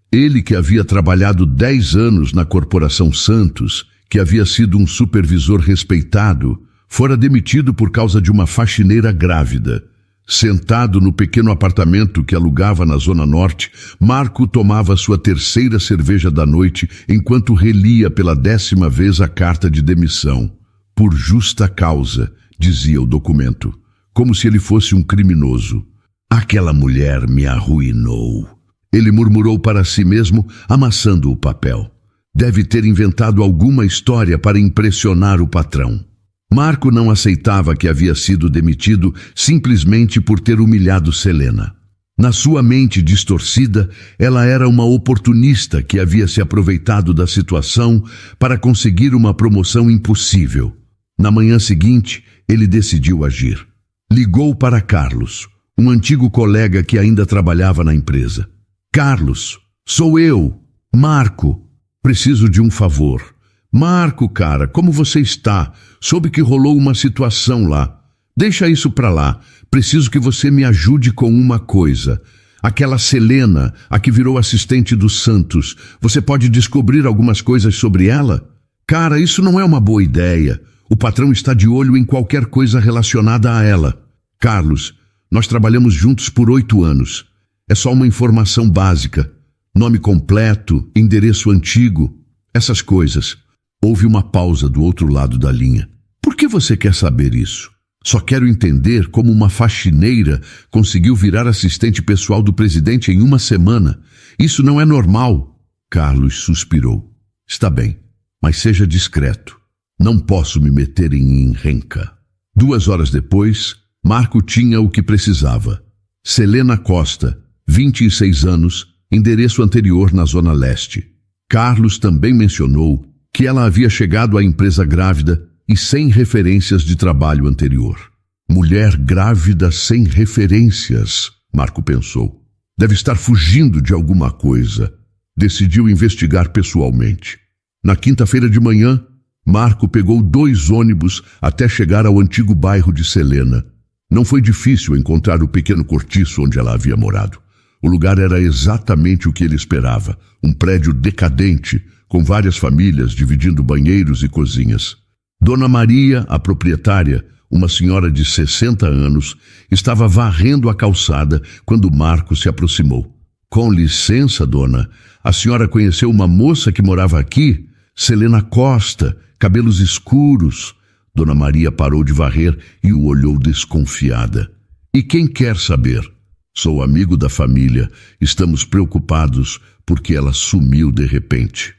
Ele que havia trabalhado 10 anos na Corporação Santos, que havia sido um supervisor respeitado, fora demitido por causa de uma faxineira grávida. Sentado no pequeno apartamento que alugava na Zona Norte, Marco tomava sua 3ª cerveja da noite enquanto relia pela 10ª vez a carta de demissão. Por justa causa, dizia o documento, como se ele fosse um criminoso. Aquela mulher me arruinou. Ele murmurou para si mesmo, amassando o papel. Deve ter inventado alguma história para impressionar o patrão. Marco não aceitava que havia sido demitido simplesmente por ter humilhado Selena. Na sua mente distorcida, ela era uma oportunista que havia se aproveitado da situação para conseguir uma promoção impossível. Na manhã seguinte, ele decidiu agir. Ligou para Carlos, um antigo colega que ainda trabalhava na empresa. Carlos, sou eu, Marco. Preciso de um favor. Marco, cara, como você está? Soube que rolou uma situação lá. Deixa isso pra lá. Preciso que você me ajude com uma coisa. Aquela Selena, a que virou assistente do Santos. Você pode descobrir algumas coisas sobre ela? Cara, isso não é uma boa ideia. O patrão está de olho em qualquer coisa relacionada a ela. Carlos, nós trabalhamos juntos por 8 anos. É só uma informação básica. Nome completo, endereço antigo, essas coisas. Houve uma pausa do outro lado da linha. Por que você quer saber isso? Só quero entender como uma faxineira conseguiu virar assistente pessoal do presidente em 1 semana. Isso não é normal. Carlos suspirou. Está bem, mas seja discreto. Não posso me meter em encrenca. 2 horas depois, Marco tinha o que precisava. Selena Costa, 26 anos, endereço anterior na Zona Leste. Carlos também mencionou que ela havia chegado à empresa grávida e sem referências de trabalho anterior. Mulher grávida sem referências, Marco pensou. Deve estar fugindo de alguma coisa. Decidiu investigar pessoalmente. Na quinta-feira de manhã, Marco pegou 2 ônibus até chegar ao antigo bairro de Selena. Não foi difícil encontrar o pequeno cortiço onde ela havia morado. O lugar era exatamente o que ele esperava, um prédio decadente, com várias famílias dividindo banheiros e cozinhas. Dona Maria, a proprietária, uma senhora de 60 anos, estava varrendo a calçada quando Marco se aproximou. Com licença, dona, a senhora conheceu uma moça que morava aqui? Selena Costa, cabelos escuros. Dona Maria parou de varrer e o olhou desconfiada. E quem quer saber? Sou amigo da família. Estamos preocupados porque ela sumiu de repente.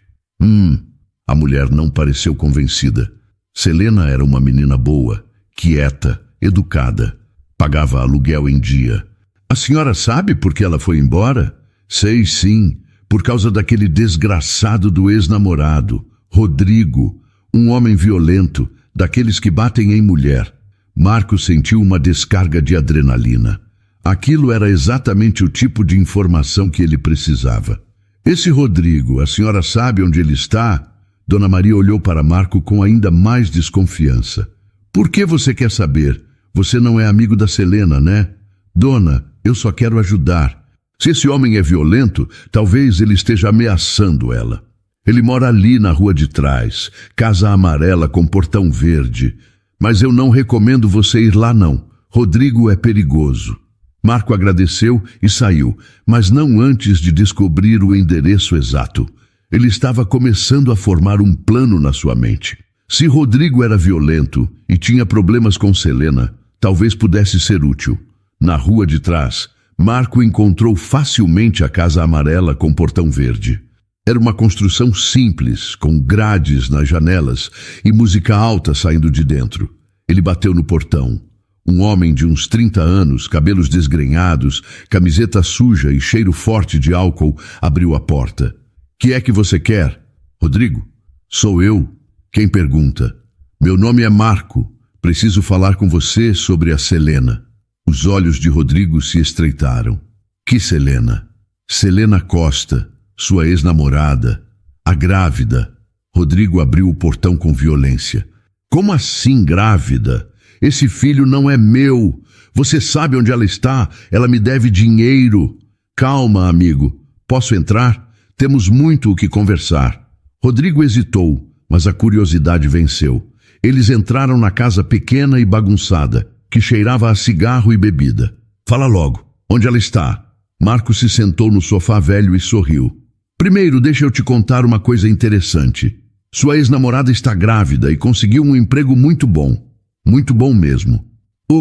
A mulher não pareceu convencida. Selena era uma menina boa, quieta, educada. Pagava aluguel em dia. A senhora sabe por que ela foi embora? Sei sim, por causa daquele desgraçado do ex-namorado, Rodrigo, um homem violento, daqueles que batem em mulher. Marco sentiu uma descarga de adrenalina. Aquilo era exatamente o tipo de informação que ele precisava. Esse Rodrigo, a senhora sabe onde ele está? Dona Maria olhou para Marco com ainda mais desconfiança. Por que você quer saber? Você não é amigo da Selena, né? Dona, eu só quero ajudar. Se esse homem é violento, talvez ele esteja ameaçando ela. Ele mora ali na rua de trás, casa amarela com portão verde. Mas eu não recomendo você ir lá não. Rodrigo é perigoso. Marco agradeceu e saiu, mas não antes de descobrir o endereço exato. Ele estava começando a formar um plano na sua mente. Se Rodrigo era violento e tinha problemas com Selena, talvez pudesse ser útil. Na rua de trás, Marco encontrou facilmente a casa amarela com portão verde. Era uma construção simples, com grades nas janelas e música alta saindo de dentro. Ele bateu no portão. Um homem de uns 30 anos, cabelos desgrenhados, camiseta suja e cheiro forte de álcool, abriu a porta. Que é que você quer? Rodrigo? Sou eu. Quem pergunta? Meu nome é Marco. Preciso falar com você sobre a Selena. Os olhos de Rodrigo se estreitaram. Que Selena? Selena Costa, sua ex-namorada, a grávida. Rodrigo abriu o portão com violência. Como assim grávida? Esse filho não é meu. Você sabe onde ela está? Ela me deve dinheiro. Calma, amigo. Posso entrar? Temos muito o que conversar. Rodrigo hesitou, mas a curiosidade venceu. Eles entraram na casa pequena e bagunçada, que cheirava a cigarro e bebida. Fala logo. Onde ela está? Marco se sentou no sofá velho e sorriu. Primeiro, deixa eu te contar uma coisa interessante. Sua ex-namorada está grávida e conseguiu um emprego muito bom. Muito bom mesmo.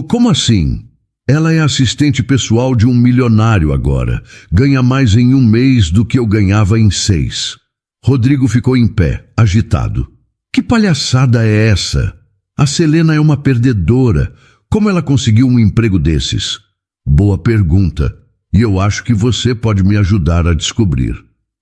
Como assim? Ela é assistente pessoal de um milionário agora. Ganha mais em 1 mês do que eu ganhava em 6. Rodrigo ficou em pé, agitado. Que palhaçada é essa? A Selena é uma perdedora. Como ela conseguiu um emprego desses? Boa pergunta. E eu acho que você pode me ajudar a descobrir.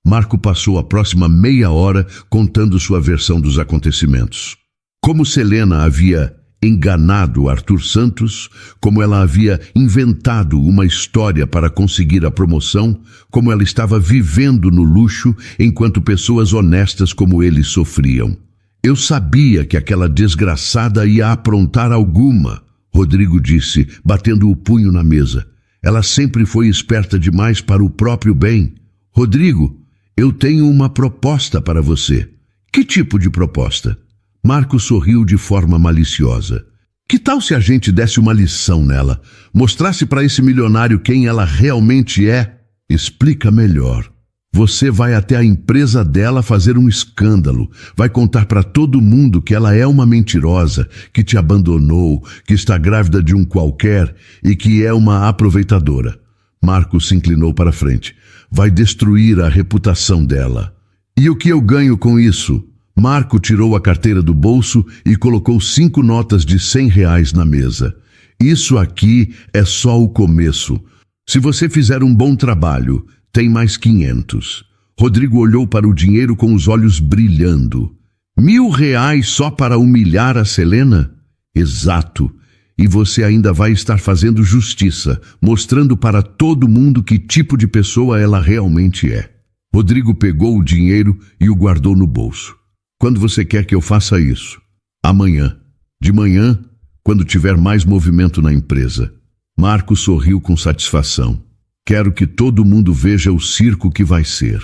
Marco passou a próxima meia hora contando sua versão dos acontecimentos. Como Selena havia enganado Arthur Santos, como ela havia inventado uma história para conseguir a promoção, como ela estava vivendo no luxo enquanto pessoas honestas como ele sofriam. Eu sabia que aquela desgraçada ia aprontar alguma, Rodrigo disse, batendo o punho na mesa. Ela sempre foi esperta demais para o próprio bem. Rodrigo, eu tenho uma proposta para você. Que tipo de proposta? Marco sorriu de forma maliciosa. Que tal se a gente desse uma lição nela? Mostrasse para esse milionário quem ela realmente é? Explica melhor. Você vai até a empresa dela fazer um escândalo. Vai contar para todo mundo que ela é uma mentirosa, que te abandonou, que está grávida de um qualquer e que é uma aproveitadora. Marco se inclinou para frente. Vai destruir a reputação dela. E o que eu ganho com isso? Marco tirou a carteira do bolso e colocou 5 notas de R$100 na mesa. Isso aqui é só o começo. Se você fizer um bom trabalho, tem mais 500. Rodrigo olhou para o dinheiro com os olhos brilhando. R$ 1.000 só para humilhar a Selena? Exato. E você ainda vai estar fazendo justiça, mostrando para todo mundo que tipo de pessoa ela realmente é. Rodrigo pegou o dinheiro e o guardou no bolso. Quando você quer que eu faça isso? Amanhã. De manhã, quando tiver mais movimento na empresa. Marco sorriu com satisfação. Quero que todo mundo veja o circo que vai ser.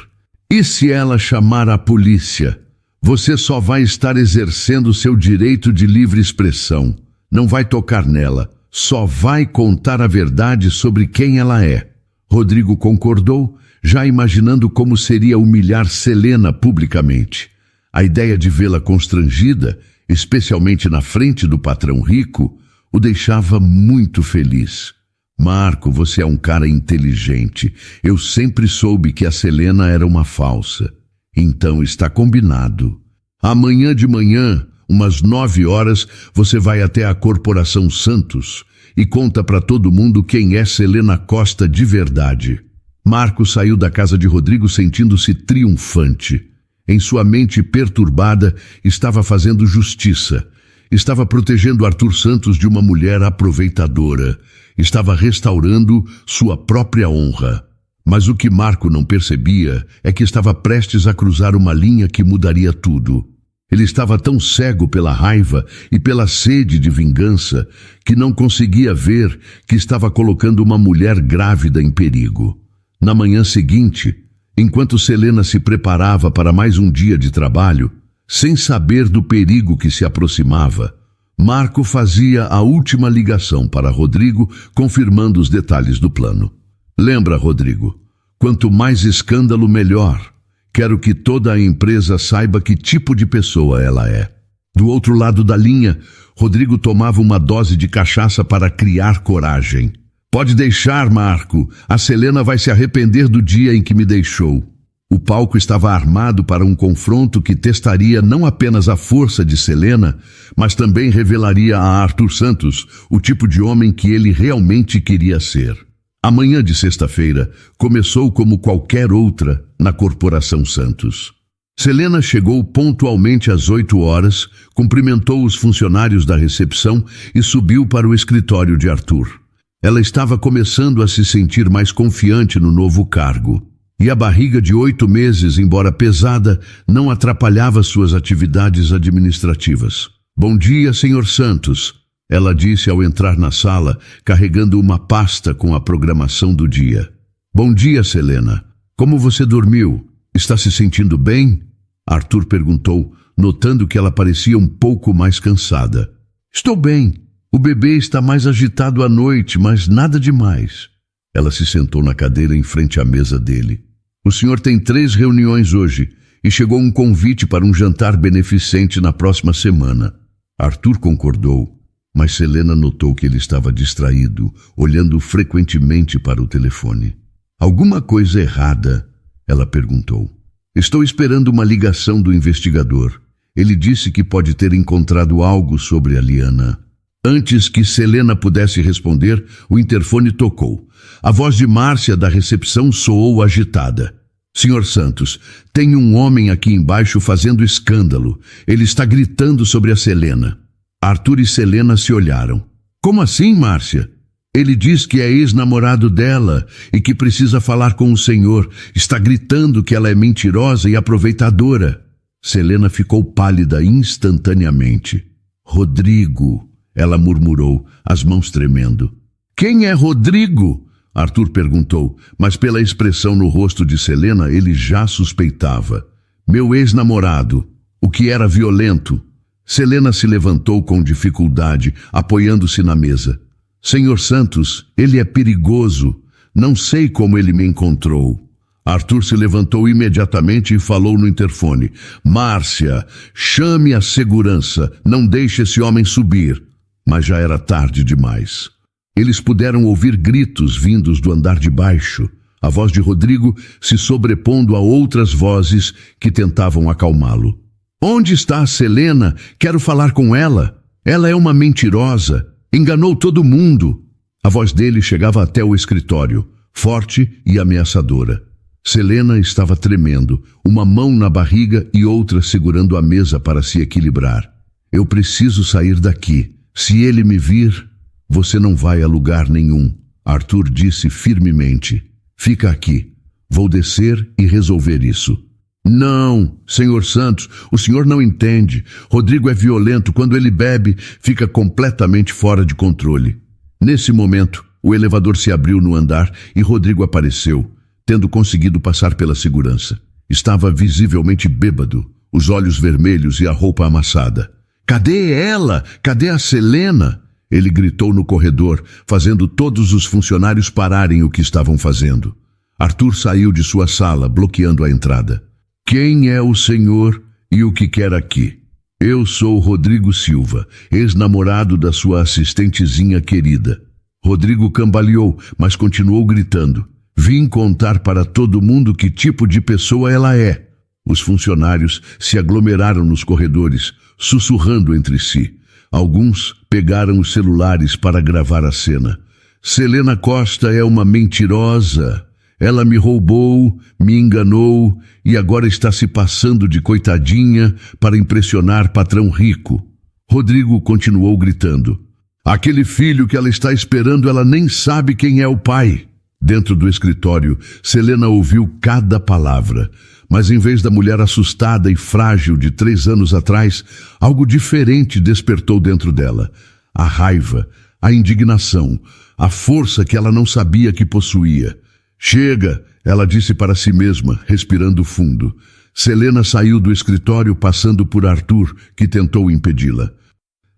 E se ela chamar a polícia? Você só vai estar exercendo seu direito de livre expressão. Não vai tocar nela, só vai contar a verdade sobre quem ela é. Rodrigo concordou, já imaginando como seria humilhar Selena publicamente. A ideia de vê-la constrangida, especialmente na frente do patrão rico, o deixava muito feliz. Marco, você é um cara inteligente. Eu sempre soube que a Selena era uma falsa. Então está combinado. Amanhã de manhã, umas 9 horas, você vai até a Corporação Santos e conta para todo mundo quem é Selena Costa de verdade. Marco saiu da casa de Rodrigo sentindo-se triunfante. Em sua mente perturbada, estava fazendo justiça. Estava protegendo Arthur Santos de uma mulher aproveitadora. Estava restaurando sua própria honra. Mas o que Marco não percebia é que estava prestes a cruzar uma linha que mudaria tudo. Ele estava tão cego pela raiva e pela sede de vingança que não conseguia ver que estava colocando uma mulher grávida em perigo. Na manhã seguinte, enquanto Selena se preparava para mais um dia de trabalho, sem saber do perigo que se aproximava, Marco fazia a última ligação para Rodrigo, confirmando os detalhes do plano. Lembra, Rodrigo, quanto mais escândalo, melhor. Quero que toda a empresa saiba que tipo de pessoa ela é. Do outro lado da linha, Rodrigo tomava uma dose de cachaça para criar coragem. Pode deixar, Marco. A Selena vai se arrepender do dia em que me deixou. O palco estava armado para um confronto que testaria não apenas a força de Selena, mas também revelaria a Arthur Santos o tipo de homem que ele realmente queria ser. A manhã de sexta-feira começou como qualquer outra na Corporação Santos. Selena chegou pontualmente às 8 horas, cumprimentou os funcionários da recepção e subiu para o escritório de Arthur. Ela estava começando a se sentir mais confiante no novo cargo. E a barriga de 8 meses, embora pesada, não atrapalhava suas atividades administrativas. Bom dia, Sr. Santos, ela disse ao entrar na sala, carregando uma pasta com a programação do dia. Bom dia, Selena. Como você dormiu? Está se sentindo bem? Arthur perguntou, notando que ela parecia um pouco mais cansada. Estou bem. O bebê está mais agitado à noite, mas nada demais. Ela se sentou na cadeira em frente à mesa dele. O senhor tem 3 reuniões hoje e chegou um convite para um jantar beneficente na próxima semana. Arthur concordou, mas Selena notou que ele estava distraído, olhando frequentemente para o telefone. Alguma coisa errada? Ela perguntou. Estou esperando uma ligação do investigador. Ele disse que pode ter encontrado algo sobre a Liana. Antes que Selena pudesse responder, o interfone tocou. A voz de Márcia da recepção soou agitada. Senhor Santos, tem um homem aqui embaixo fazendo escândalo. Ele está gritando sobre a Selena. Arthur e Selena se olharam. Como assim, Márcia? Ele diz que é ex-namorado dela e que precisa falar com o senhor. Está gritando que ela é mentirosa e aproveitadora. Selena ficou pálida instantaneamente. Rodrigo, ela murmurou, as mãos tremendo. Quem é Rodrigo? Arthur perguntou, mas pela expressão no rosto de Selena ele já suspeitava. Meu ex-namorado, o que era violento. Selena se levantou com dificuldade, apoiando-se na mesa. Senhor Santos, ele é perigoso. Não sei como ele me encontrou. Arthur se levantou imediatamente e falou no interfone. Márcia, chame a segurança. Não deixe esse homem subir. Mas já era tarde demais. Eles puderam ouvir gritos vindos do andar de baixo. A voz de Rodrigo se sobrepondo a outras vozes que tentavam acalmá-lo. Onde está a Selena? Quero falar com ela. Ela é uma mentirosa. Enganou todo mundo. A voz dele chegava até o escritório, forte e ameaçadora. Selena estava tremendo, uma mão na barriga e outra segurando a mesa para se equilibrar. Eu preciso sair daqui. Se ele me vir, você não vai a lugar nenhum. Arthur disse firmemente. Fica aqui. Vou descer e resolver isso. Não, senhor Santos, o senhor não entende. Rodrigo é violento. Quando ele bebe, fica completamente fora de controle. Nesse momento, o elevador se abriu no andar e Rodrigo apareceu, tendo conseguido passar pela segurança. Estava visivelmente bêbado, os olhos vermelhos e a roupa amassada. Cadê ela? Cadê a Selena? Ele gritou no corredor, fazendo todos os funcionários pararem o que estavam fazendo. Arthur saiu de sua sala, bloqueando a entrada. Quem é o senhor e o que quer aqui? Eu sou Rodrigo Silva, ex-namorado da sua assistentezinha querida. Rodrigo cambaleou, mas continuou gritando. Vim contar para todo mundo que tipo de pessoa ela é. Os funcionários se aglomeraram nos corredores, sussurrando entre si. Alguns pegaram os celulares para gravar a cena. Selena Costa é uma mentirosa. Ela me roubou, me enganou e agora está se passando de coitadinha para impressionar patrão rico. Rodrigo continuou gritando. Aquele filho que ela está esperando, ela nem sabe quem é o pai. Dentro do escritório, Selena ouviu cada palavra. Mas em vez da mulher assustada e frágil de 3 anos atrás, algo diferente despertou dentro dela. A raiva, a indignação, a força que ela não sabia que possuía. Chega, ela disse para si mesma, respirando fundo. Selena saiu do escritório passando por Arthur, que tentou impedi-la.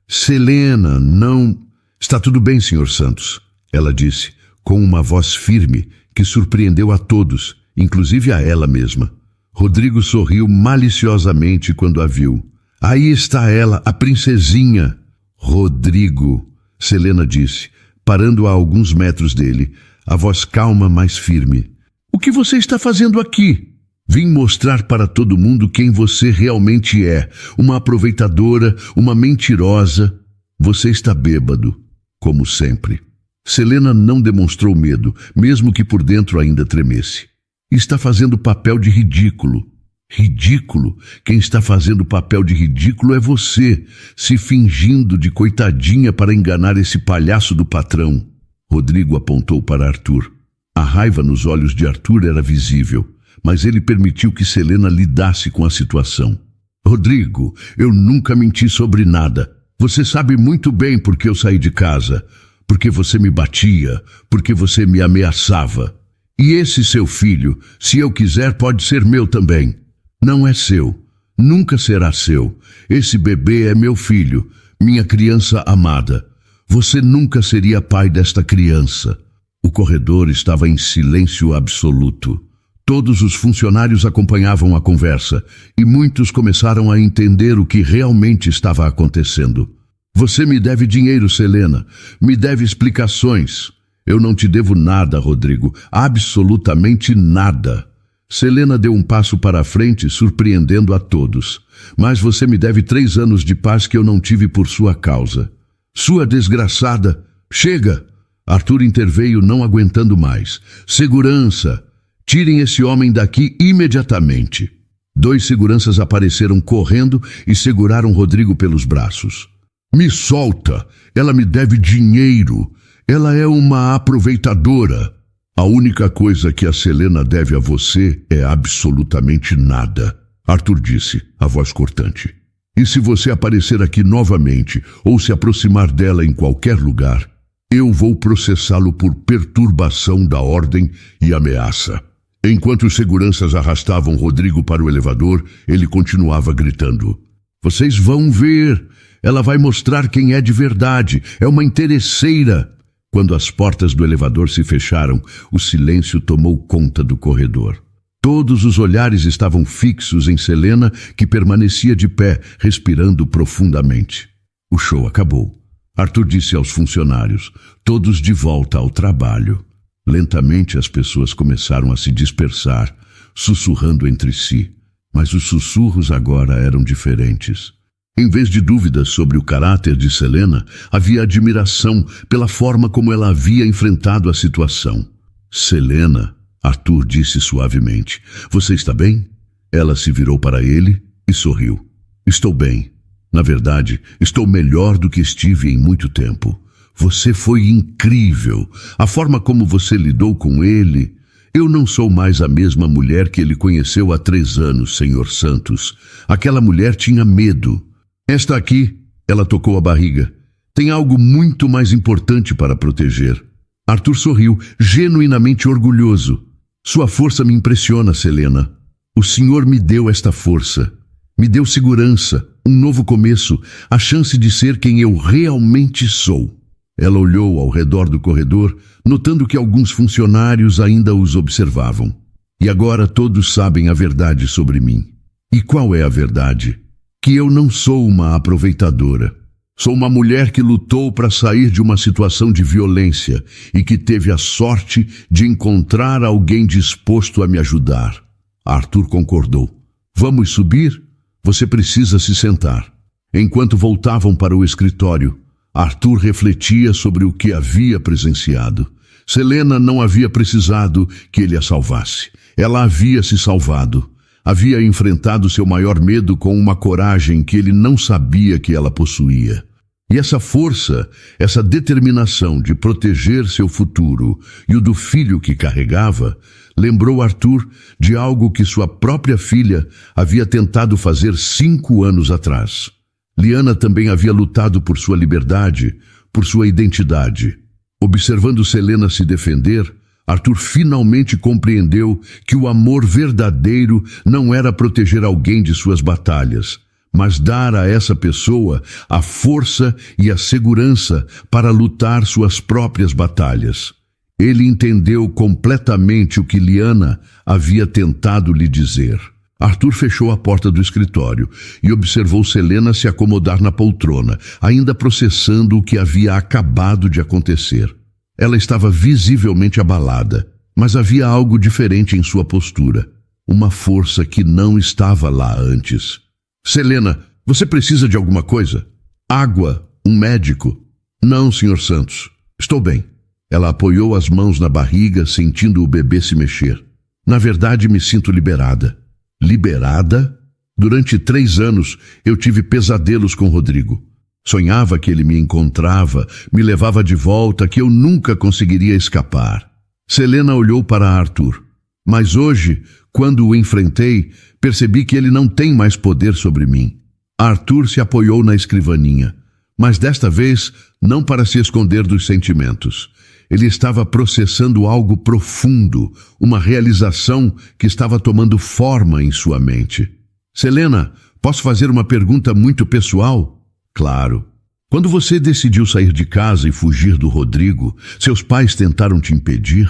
Selena, não... Está tudo bem, senhor Santos, ela disse, com uma voz firme que surpreendeu a todos, inclusive a ela mesma. Rodrigo sorriu maliciosamente quando a viu. Aí está ela, a princesinha. Rodrigo, Selena disse, parando a alguns metros dele, a voz calma, mas firme. O que você está fazendo aqui? Vim mostrar para todo mundo quem você realmente é. Uma aproveitadora, uma mentirosa. Você está bêbado, como sempre. Selena não demonstrou medo, mesmo que por dentro ainda tremesse. Está fazendo papel de ridículo. Ridículo? Quem está fazendo papel de ridículo é você, se fingindo de coitadinha para enganar esse palhaço do patrão. Rodrigo apontou para Arthur. A raiva nos olhos de Arthur era visível, mas ele permitiu que Selena lidasse com a situação. Rodrigo, eu nunca menti sobre nada. Você sabe muito bem por que eu saí de casa. Porque você me batia, porque você me ameaçava. E esse seu filho, se eu quiser, pode ser meu também. Não é seu. Nunca será seu. Esse bebê é meu filho, minha criança amada. Você nunca seria pai desta criança. O corredor estava em silêncio absoluto. Todos os funcionários acompanhavam a conversa e muitos começaram a entender o que realmente estava acontecendo. Você me deve dinheiro, Selena. Me deve explicações. Eu não te devo nada, Rodrigo. Absolutamente nada. Selena deu um passo para a frente, surpreendendo a todos. Mas você me deve 3 anos de paz que eu não tive por sua causa. Sua desgraçada... Chega! Arthur interveio, não aguentando mais. Segurança! Tirem esse homem daqui imediatamente. 2 seguranças apareceram correndo e seguraram Rodrigo pelos braços. Me solta! Ela me deve dinheiro! Ela é uma aproveitadora. A única coisa que a Selena deve a você é absolutamente nada. Arthur disse, a voz cortante. E se você aparecer aqui novamente ou se aproximar dela em qualquer lugar, eu vou processá-lo por perturbação da ordem e ameaça. Enquanto os seguranças arrastavam Rodrigo para o elevador, ele continuava gritando. Vocês vão ver! Ela vai mostrar quem é de verdade. É uma interesseira. Quando as portas do elevador se fecharam, o silêncio tomou conta do corredor. Todos os olhares estavam fixos em Selena, que permanecia de pé, respirando profundamente. O show acabou. Arthur disse aos funcionários, todos de volta ao trabalho. Lentamente as pessoas começaram a se dispersar, sussurrando entre si. Mas os sussurros agora eram diferentes. Em vez de dúvidas sobre o caráter de Selena, havia admiração pela forma como ela havia enfrentado a situação. Selena, Arthur disse suavemente. Você está bem? Ela se virou para ele e sorriu. Estou bem. Na verdade, estou melhor do que estive em muito tempo. Você foi incrível. A forma como você lidou com ele. Eu não sou mais a mesma mulher que ele conheceu há 3 anos, Senhor Santos. Aquela mulher tinha medo. Esta aqui, ela tocou a barriga, tem algo muito mais importante para proteger. Arthur sorriu, genuinamente orgulhoso. Sua força me impressiona, Selena. O Senhor me deu esta força. Me deu segurança, um novo começo, a chance de ser quem eu realmente sou. Ela olhou ao redor do corredor, notando que alguns funcionários ainda os observavam. E agora todos sabem a verdade sobre mim. E qual é a verdade? Que eu não sou uma aproveitadora. Sou uma mulher que lutou para sair de uma situação de violência e que teve a sorte de encontrar alguém disposto a me ajudar. Arthur concordou. Vamos subir? Você precisa se sentar. Enquanto voltavam para o escritório, Arthur refletia sobre o que havia presenciado. Selena não havia precisado que ele a salvasse. Ela havia se salvado. Havia enfrentado seu maior medo com uma coragem que ele não sabia que ela possuía. E essa força, essa determinação de proteger seu futuro e o do filho que carregava, lembrou Arthur de algo que sua própria filha havia tentado fazer 5 anos atrás. Liana também havia lutado por sua liberdade, por sua identidade. Observando Selena se defender, Arthur finalmente compreendeu que o amor verdadeiro não era proteger alguém de suas batalhas, mas dar a essa pessoa a força e a segurança para lutar suas próprias batalhas. Ele entendeu completamente o que Liana havia tentado lhe dizer. Arthur fechou a porta do escritório e observou Selena se acomodar na poltrona, ainda processando o que havia acabado de acontecer. Ela estava visivelmente abalada, mas havia algo diferente em sua postura, uma força que não estava lá antes. Selena, você precisa de alguma coisa? Água? Um médico? Não, Sr. Santos. Estou bem. Ela apoiou as mãos na barriga, sentindo o bebê se mexer. Na verdade, me sinto liberada. Liberada? Durante 3 anos, eu tive pesadelos com Rodrigo. Sonhava que ele me encontrava, me levava de volta, que eu nunca conseguiria escapar. Selena olhou para Arthur. Mas hoje, quando o enfrentei, percebi que ele não tem mais poder sobre mim. Arthur se apoiou na escrivaninha, mas desta vez não para se esconder dos sentimentos. Ele estava processando algo profundo, uma realização que estava tomando forma em sua mente. Selena, posso fazer uma pergunta muito pessoal? Claro. Quando você decidiu sair de casa e fugir do Rodrigo, seus pais tentaram te impedir?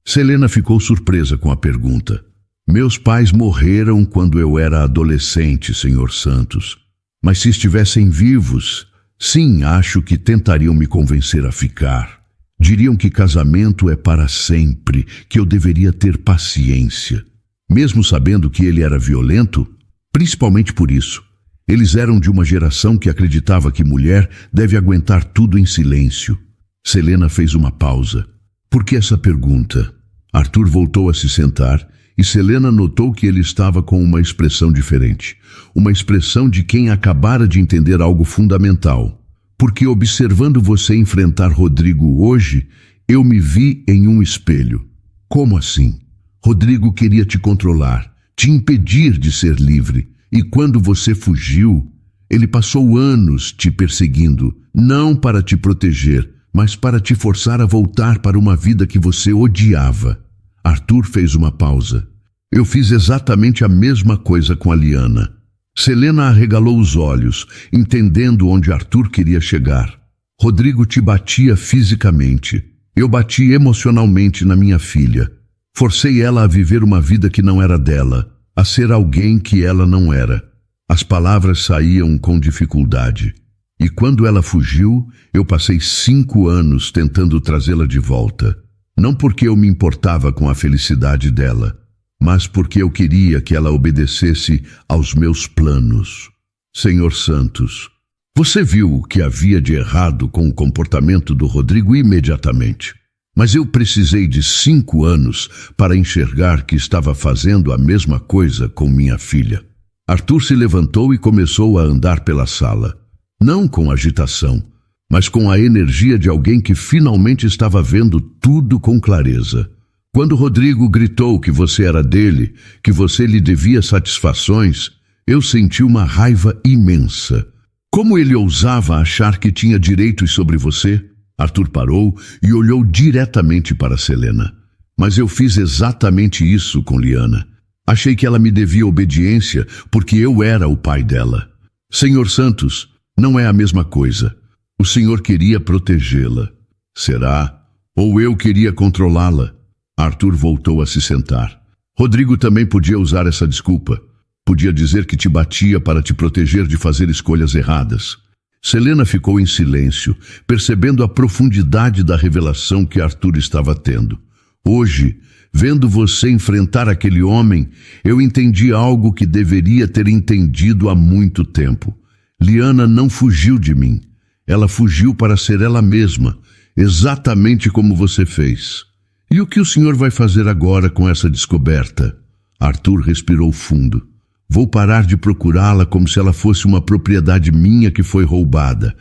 Selena ficou surpresa com a pergunta. Meus pais morreram quando eu era adolescente, Sr. Santos. Mas se estivessem vivos, sim, acho que tentariam me convencer a ficar. Diriam que casamento é para sempre, que eu deveria ter paciência. Mesmo sabendo que ele era violento, principalmente por isso. Eles eram de uma geração que acreditava que mulher deve aguentar tudo em silêncio. Selena fez uma pausa. Por que essa pergunta? Arthur voltou a se sentar e Selena notou que ele estava com uma expressão diferente. Uma expressão de quem acabara de entender algo fundamental. Porque observando você enfrentar Rodrigo hoje, eu me vi em um espelho. Como assim? Rodrigo queria te controlar, te impedir de ser livre. E quando você fugiu, ele passou anos te perseguindo, não para te proteger, mas para te forçar a voltar para uma vida que você odiava. Arthur fez uma pausa. Eu fiz exatamente a mesma coisa com a Liana. Selena arregalou os olhos, entendendo onde Arthur queria chegar. Rodrigo te batia fisicamente. Eu bati emocionalmente na minha filha. Forcei ela a viver uma vida que não era dela, a ser alguém que ela não era. As palavras saíam com dificuldade. E quando ela fugiu, eu passei 5 anos tentando trazê-la de volta. Não porque eu me importava com a felicidade dela, mas porque eu queria que ela obedecesse aos meus planos. Senhor Santos, você viu o que havia de errado com o comportamento do Rodrigo imediatamente. Mas eu precisei de 5 anos para enxergar que estava fazendo a mesma coisa com minha filha. Arthur se levantou e começou a andar pela sala. Não com agitação, mas com a energia de alguém que finalmente estava vendo tudo com clareza. Quando Rodrigo gritou que você era dele, que você lhe devia satisfações, eu senti uma raiva imensa. Como ele ousava achar que tinha direitos sobre você? Arthur parou e olhou diretamente para Selena. Mas eu fiz exatamente isso com Liana. Achei que ela me devia obediência porque eu era o pai dela. Senhor Santos, não é a mesma coisa. O senhor queria protegê-la. Será? Ou eu queria controlá-la? Arthur voltou a se sentar. Rodrigo também podia usar essa desculpa. Podia dizer que te batia para te proteger de fazer escolhas erradas. Selena ficou em silêncio, percebendo a profundidade da revelação que Arthur estava tendo. Hoje, vendo você enfrentar aquele homem, eu entendi algo que deveria ter entendido há muito tempo. Liana não fugiu de mim. Ela fugiu para ser ela mesma, exatamente como você fez. E o que o senhor vai fazer agora com essa descoberta? Arthur respirou fundo. Vou parar de procurá-la como se ela fosse uma propriedade minha que foi roubada.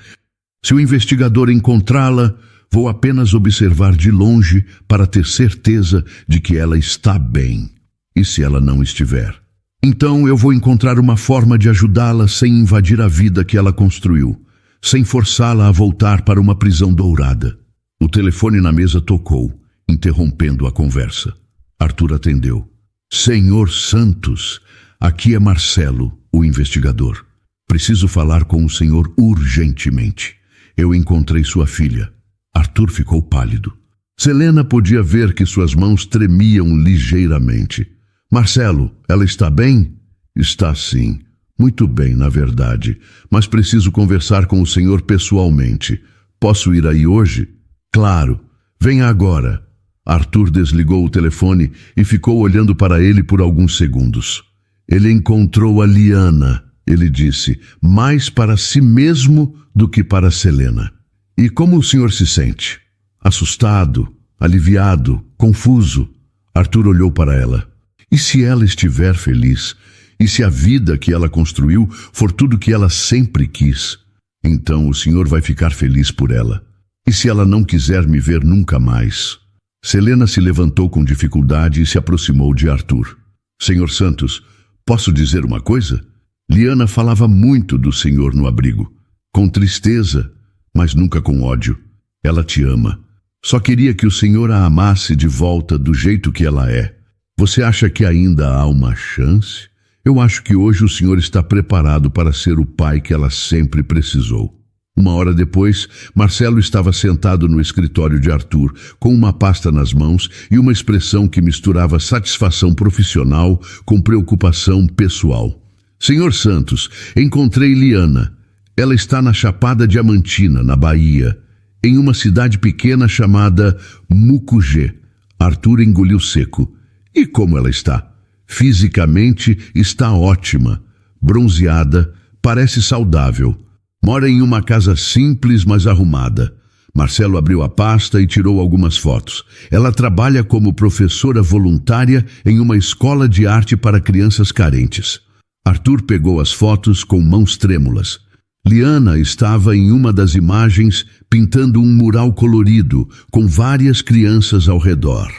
Se o investigador encontrá-la, vou apenas observar de longe para ter certeza de que ela está bem. E se ela não estiver? Então eu vou encontrar uma forma de ajudá-la sem invadir a vida que ela construiu, sem forçá-la a voltar para uma prisão dourada. O telefone na mesa tocou, interrompendo a conversa. Arthur atendeu. Senhor Santos, aqui é Marcelo, o investigador. Preciso falar com o senhor urgentemente. Eu encontrei sua filha. Arthur ficou pálido. Selena podia ver que suas mãos tremiam ligeiramente. Marcelo, ela está bem? Está sim. Muito bem, na verdade. Mas preciso conversar com o senhor pessoalmente. Posso ir aí hoje? Claro. Venha agora. Arthur desligou o telefone e ficou olhando para ele por alguns segundos. Ele encontrou a Liana, ele disse, mais para si mesmo do que para Selena. E como o senhor se sente? Assustado, aliviado, confuso? Arthur olhou para ela. E se ela estiver feliz? E se a vida que ela construiu for tudo que ela sempre quis? Então o senhor vai ficar feliz por ela. E se ela não quiser me ver nunca mais? Selena se levantou com dificuldade e se aproximou de Arthur. Senhor Santos, posso dizer uma coisa? Liana falava muito do senhor no abrigo. Com tristeza, mas nunca com ódio. Ela te ama. Só queria que o senhor a amasse de volta do jeito que ela é. Você acha que ainda há uma chance? Eu acho que hoje o senhor está preparado para ser o pai que ela sempre precisou. Uma hora depois, Marcelo estava sentado no escritório de Arthur, com uma pasta nas mãos e uma expressão que misturava satisfação profissional com preocupação pessoal. Senhor Santos, encontrei Liana. Ela está na Chapada Diamantina, na Bahia, em uma cidade pequena chamada Mucugê. Arthur engoliu seco. E como ela está? Fisicamente está ótima, bronzeada, parece saudável. Mora em uma casa simples, mas arrumada. Marcelo abriu a pasta e tirou algumas fotos. Ela trabalha como professora voluntária em uma escola de arte para crianças carentes. Arthur pegou as fotos com mãos trêmulas. Liana estava em uma das imagens pintando um mural colorido, com várias crianças ao redor.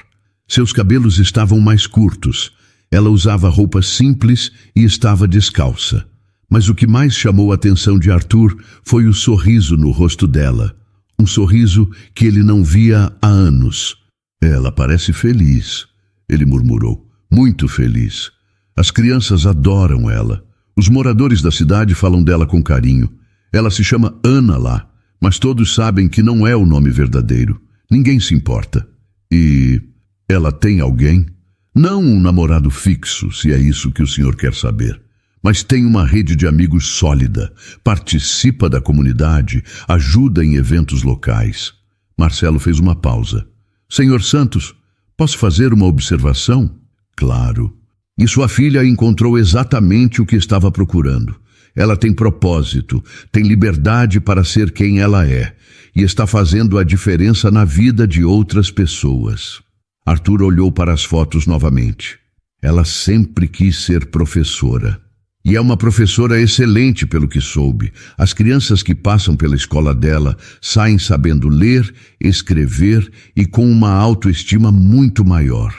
Seus cabelos estavam mais curtos. Ela usava roupas simples e estava descalça. Mas o que mais chamou a atenção de Arthur foi o sorriso no rosto dela. Um sorriso que ele não via há anos. Ela parece feliz, ele murmurou. Muito feliz. As crianças adoram ela. Os moradores da cidade falam dela com carinho. Ela se chama Ana lá, mas todos sabem que não é o nome verdadeiro. Ninguém se importa. E ela tem alguém? Não um namorado fixo, se é isso que o senhor quer saber. Mas tem uma rede de amigos sólida, participa da comunidade, ajuda em eventos locais. Marcelo fez uma pausa. Senhor Santos, posso fazer uma observação? Claro. E sua filha encontrou exatamente o que estava procurando. Ela tem propósito, tem liberdade para ser quem ela é e está fazendo a diferença na vida de outras pessoas. Arthur olhou para as fotos novamente. Ela sempre quis ser professora. E é uma professora excelente pelo que soube. As crianças que passam pela escola dela saem sabendo ler, escrever e com uma autoestima muito maior.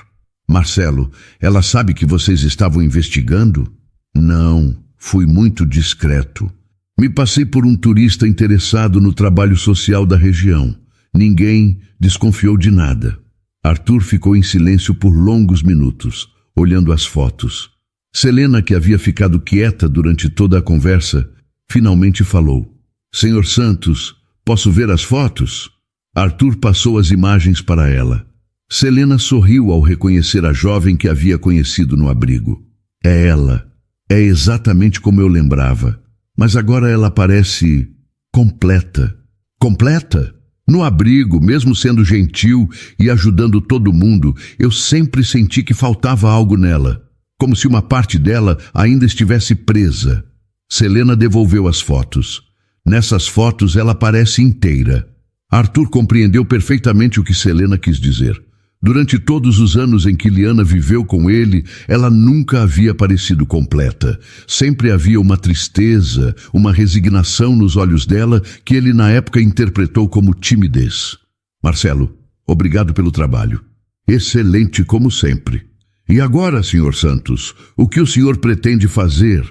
Marcelo, ela sabe que vocês estavam investigando? Não, fui muito discreto. Me passei por um turista interessado no trabalho social da região. Ninguém desconfiou de nada. Arthur ficou em silêncio por longos minutos, olhando as fotos. Selena, que havia ficado quieta durante toda a conversa, finalmente falou. Senhor Santos, posso ver as fotos? Arthur passou as imagens para ela. Selena sorriu ao reconhecer a jovem que havia conhecido no abrigo. É ela. É exatamente como eu lembrava. Mas agora ela parece completa. Completa? No abrigo, mesmo sendo gentil e ajudando todo mundo, eu sempre senti que faltava algo nela. Como se uma parte dela ainda estivesse presa. Selena devolveu as fotos. Nessas fotos ela parece inteira. Arthur compreendeu perfeitamente o que Selena quis dizer. Durante todos os anos em que Liana viveu com ele, ela nunca havia parecido completa. Sempre havia uma tristeza, uma resignação nos olhos dela que ele na época interpretou como timidez. Marcelo, obrigado pelo trabalho. Excelente como sempre. E agora, Sr. Santos, o que o senhor pretende fazer?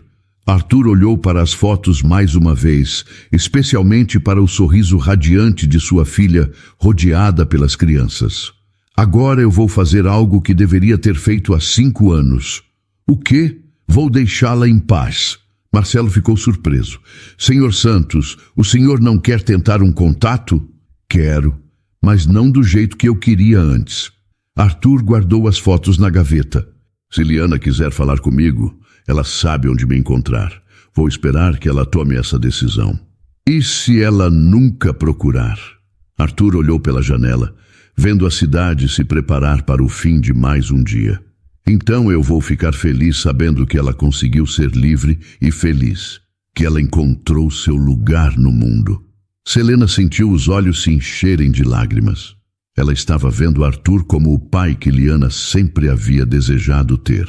Arthur olhou para as fotos mais uma vez, especialmente para o sorriso radiante de sua filha, rodeada pelas crianças. Agora eu vou fazer algo que deveria ter feito há 5 anos. O quê? Vou deixá-la em paz. Marcelo ficou surpreso. Senhor Santos, o senhor não quer tentar um contato? Quero, mas não do jeito que eu queria antes. Arthur guardou as fotos na gaveta. Se Liana quiser falar comigo, ela sabe onde me encontrar. Vou esperar que ela tome essa decisão. E se ela nunca procurar? Arthur olhou pela janela, vendo a cidade se preparar para o fim de mais um dia. Então eu vou ficar feliz sabendo que ela conseguiu ser livre e feliz, que ela encontrou seu lugar no mundo. Selena sentiu os olhos se encherem de lágrimas. Ela estava vendo Arthur como o pai que Liana sempre havia desejado ter.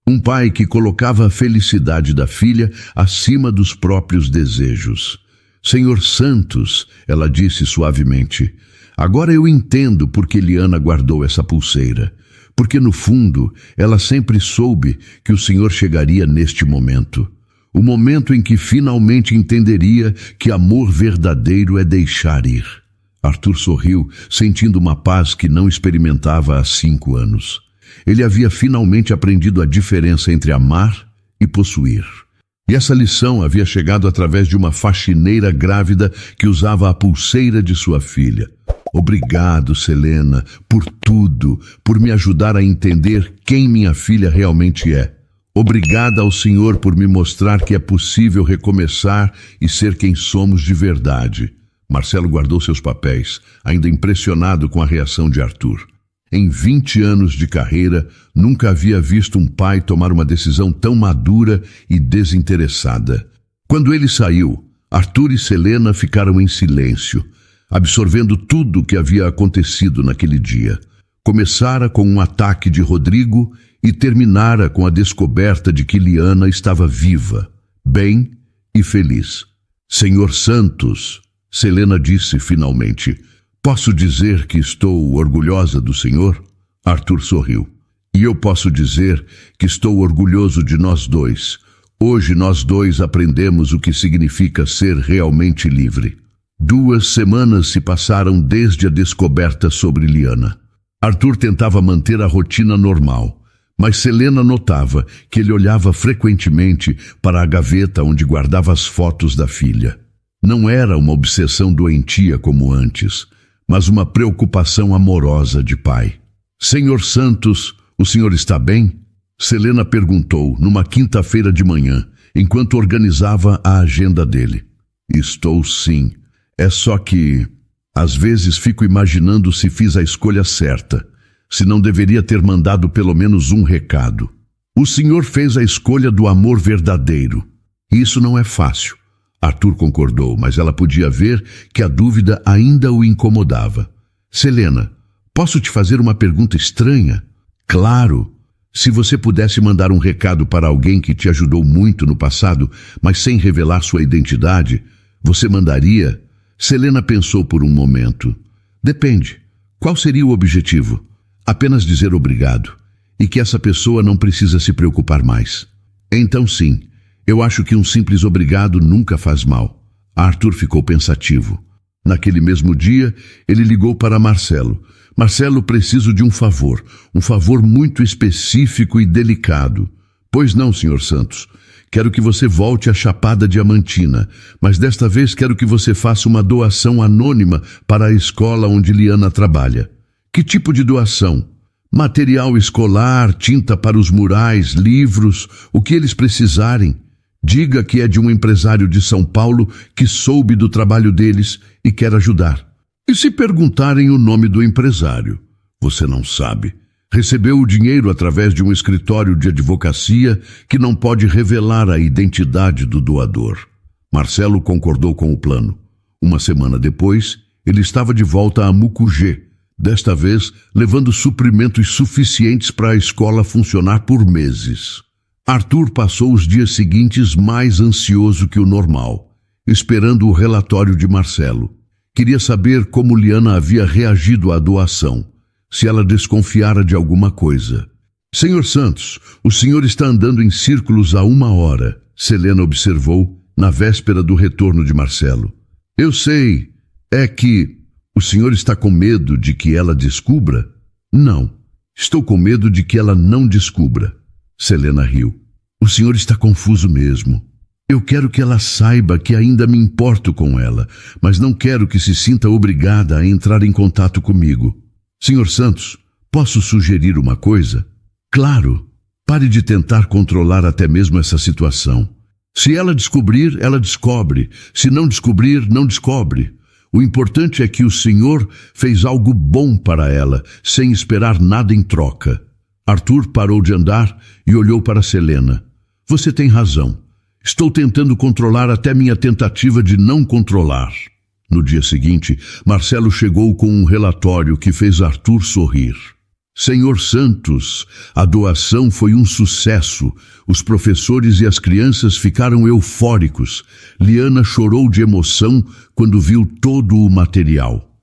Um pai que colocava a felicidade da filha acima dos próprios desejos. Senhor Santos, ela disse suavemente, agora eu entendo por que Liana guardou essa pulseira. Porque no fundo, ela sempre soube que o senhor chegaria neste momento. O momento em que finalmente entenderia que amor verdadeiro é deixar ir. Arthur sorriu, sentindo uma paz que não experimentava há 5 anos. Ele havia finalmente aprendido a diferença entre amar e possuir. E essa lição havia chegado através de uma faxineira grávida que usava a pulseira de sua filha. Obrigado, Selena, por tudo, por me ajudar a entender quem minha filha realmente é. Obrigada ao Senhor por me mostrar que é possível recomeçar e ser quem somos de verdade. Marcelo guardou seus papéis, ainda impressionado com a reação de Arthur. Em 20 anos de carreira, nunca havia visto um pai tomar uma decisão tão madura e desinteressada. Quando ele saiu, Arthur e Selena ficaram em silêncio, absorvendo tudo o que havia acontecido naquele dia. Começara com um ataque de Rodrigo e terminara com a descoberta de que Liana estava viva, bem e feliz. Senhor Santos, Selena disse finalmente, posso dizer que estou orgulhosa do senhor? Arthur sorriu. E eu posso dizer que estou orgulhoso de nós dois. Hoje nós dois aprendemos o que significa ser realmente livre. 2 semanas se passaram desde a descoberta sobre Liana. Arthur tentava manter a rotina normal, mas Selena notava que ele olhava frequentemente para a gaveta onde guardava as fotos da filha. Não era uma obsessão doentia como antes, mas uma preocupação amorosa de pai. Senhor Santos, o senhor está bem? Selena perguntou numa quinta-feira de manhã, enquanto organizava a agenda dele. Estou sim. É só que, às vezes, fico imaginando se fiz a escolha certa, se não deveria ter mandado pelo menos um recado. O senhor fez a escolha do amor verdadeiro. Isso não é fácil. Arthur concordou, mas ela podia ver que a dúvida ainda o incomodava. Selena, posso te fazer uma pergunta estranha? Claro. Se você pudesse mandar um recado para alguém que te ajudou muito no passado, mas sem revelar sua identidade, você mandaria? Selena pensou por um momento. Depende. Qual seria o objetivo? Apenas dizer obrigado, e que essa pessoa não precisa se preocupar mais. Então sim, eu acho que um simples obrigado nunca faz mal. Arthur ficou pensativo. Naquele mesmo dia, ele ligou para Marcelo. Marcelo, preciso de um favor muito específico e delicado. Pois não, Sr. Santos. Quero que você volte à Chapada Diamantina, mas desta vez quero que você faça uma doação anônima para a escola onde Liana trabalha. Que tipo de doação? Material escolar, tinta para os murais, livros, o que eles precisarem. Diga que é de um empresário de São Paulo que soube do trabalho deles e quer ajudar. E se perguntarem o nome do empresário? Você não sabe. Recebeu o dinheiro através de um escritório de advocacia que não pode revelar a identidade do doador. Marcelo concordou com o plano. Uma semana depois, ele estava de volta a Mucugê, desta vez levando suprimentos suficientes para a escola funcionar por meses. Arthur passou os dias seguintes mais ansioso que o normal, esperando o relatório de Marcelo. Queria saber como Liana havia reagido à doação, se ela desconfiara de alguma coisa. Senhor Santos, o senhor está andando em círculos há 1 hora, Selena observou na véspera do retorno de Marcelo. Eu sei, é que o senhor está com medo de que ela descubra? Não, estou com medo de que ela não descubra. Selena riu. O senhor está confuso mesmo. Eu quero que ela saiba que ainda me importo com ela, mas não quero que se sinta obrigada a entrar em contato comigo. Senhor Santos, posso sugerir uma coisa? Claro. Pare de tentar controlar até mesmo essa situação. Se ela descobrir, ela descobre. Se não descobrir, não descobre. O importante é que o senhor fez algo bom para ela, sem esperar nada em troca. Arthur parou de andar e olhou para Selena. Você tem razão. Estou tentando controlar até minha tentativa de não controlar. No dia seguinte, Marcelo chegou com um relatório que fez Arthur sorrir. Senhor Santos, a doação foi um sucesso. Os professores e as crianças ficaram eufóricos. Liana chorou de emoção quando viu todo o material.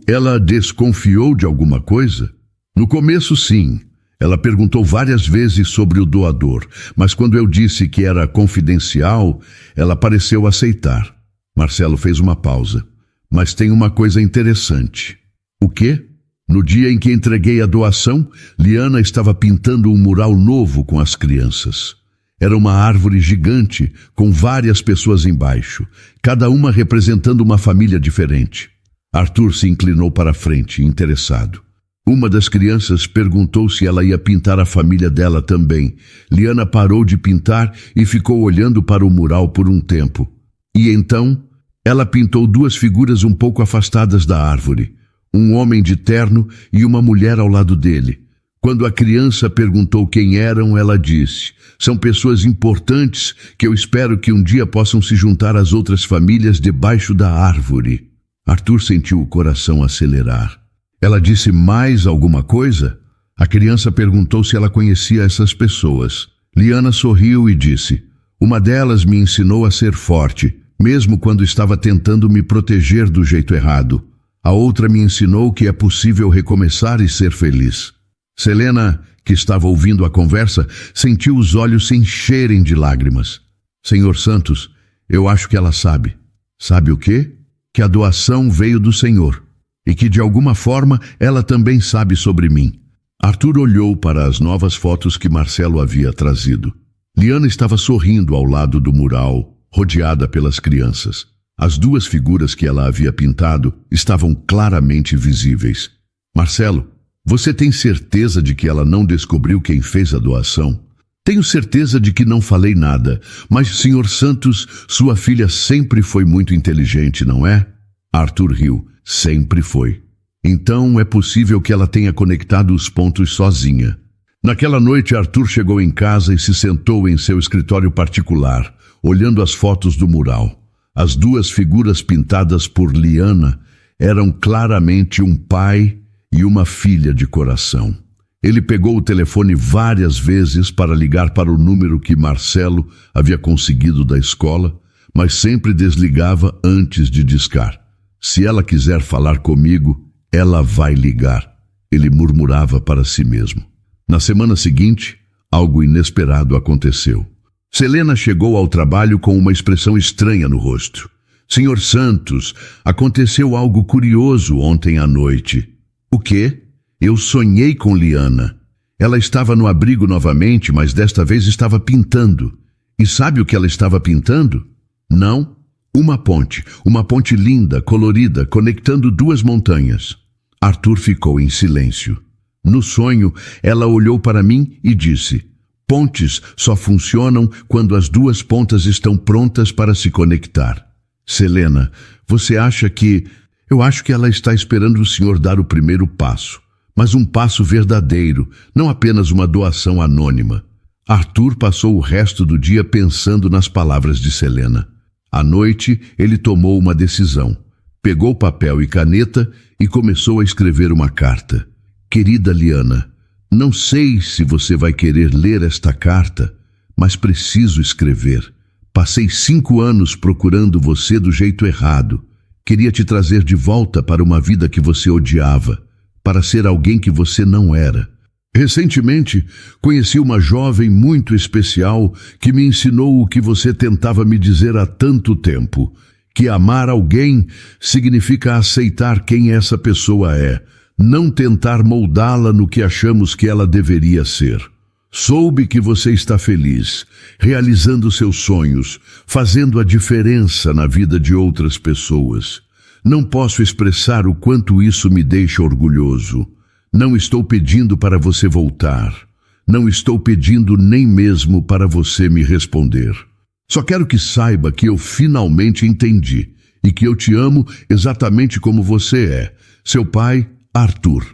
Ela desconfiou de alguma coisa? No começo, sim. Ela perguntou várias vezes sobre o doador, mas quando eu disse que era confidencial, ela pareceu aceitar. Marcelo fez uma pausa. Mas tem uma coisa interessante. O quê? No dia em que entreguei a doação, Liana estava pintando um mural novo com as crianças. Era uma árvore gigante, com várias pessoas embaixo, cada uma representando uma família diferente. Arthur se inclinou para a frente, interessado. Uma das crianças perguntou se ela ia pintar a família dela também. Liana parou de pintar e ficou olhando para o mural por um tempo. E então, ela pintou 2 figuras um pouco afastadas da árvore. Um homem de terno e uma mulher ao lado dele. Quando a criança perguntou quem eram, ela disse: são pessoas importantes que eu espero que um dia possam se juntar às outras famílias debaixo da árvore. Arthur sentiu o coração acelerar. Ela disse mais alguma coisa? A criança perguntou se ela conhecia essas pessoas. Liana sorriu e disse: uma delas me ensinou a ser forte, mesmo quando estava tentando me proteger do jeito errado. A outra me ensinou que é possível recomeçar e ser feliz. Selena, que estava ouvindo a conversa, sentiu os olhos se encherem de lágrimas. Senhor Santos, eu acho que ela sabe. Sabe o quê? Que a doação veio do Senhor. E que de alguma forma ela também sabe sobre mim. Arthur olhou para as novas fotos que Marcelo havia trazido. Liana estava sorrindo ao lado do mural, rodeada pelas crianças. As 2 figuras que ela havia pintado estavam claramente visíveis. Marcelo, você tem certeza de que ela não descobriu quem fez a doação? Tenho certeza de que não falei nada, mas, Sr. Santos, sua filha sempre foi muito inteligente, não é? Arthur riu. Sempre foi. Então é possível que ela tenha conectado os pontos sozinha. Naquela noite, Arthur chegou em casa e se sentou em seu escritório particular, olhando as fotos do mural. As duas figuras pintadas por Liana eram claramente um pai e uma filha de coração. Ele pegou o telefone várias vezes para ligar para o número que Marcelo havia conseguido da escola, mas sempre desligava antes de discar. Se ela quiser falar comigo, ela vai ligar, ele murmurava para si mesmo. Na semana seguinte, algo inesperado aconteceu. Selena chegou ao trabalho com uma expressão estranha no rosto. Senhor Santos, aconteceu algo curioso ontem à noite. O quê? Eu sonhei com Liana. Ela estava no abrigo novamente, mas desta vez estava pintando. E sabe o que ela estava pintando? Não, uma ponte linda, colorida, conectando duas montanhas. Arthur ficou em silêncio. No sonho, ela olhou para mim e disse: pontes só funcionam quando as duas pontas estão prontas para se conectar. Selena, você acha que... Eu acho que ela está esperando o senhor dar o primeiro passo. Mas um passo verdadeiro, não apenas uma doação anônima. Arthur passou o resto do dia pensando nas palavras de Selena. À noite, ele tomou uma decisão. Pegou papel e caneta e começou a escrever uma carta. Querida Liana, não sei se você vai querer ler esta carta, mas preciso escrever. Passei 5 anos procurando você do jeito errado. Queria te trazer de volta para uma vida que você odiava, para ser alguém que você não era. Recentemente, conheci uma jovem muito especial que me ensinou o que você tentava me dizer há tanto tempo, que amar alguém significa aceitar quem essa pessoa é, não tentar moldá-la no que achamos que ela deveria ser. Soube que você está feliz, realizando seus sonhos, fazendo a diferença na vida de outras pessoas. Não posso expressar o quanto isso me deixa orgulhoso. Não estou pedindo para você voltar. Não estou pedindo nem mesmo para você me responder. Só quero que saiba que eu finalmente entendi e que eu te amo exatamente como você é. Seu pai, Arthur.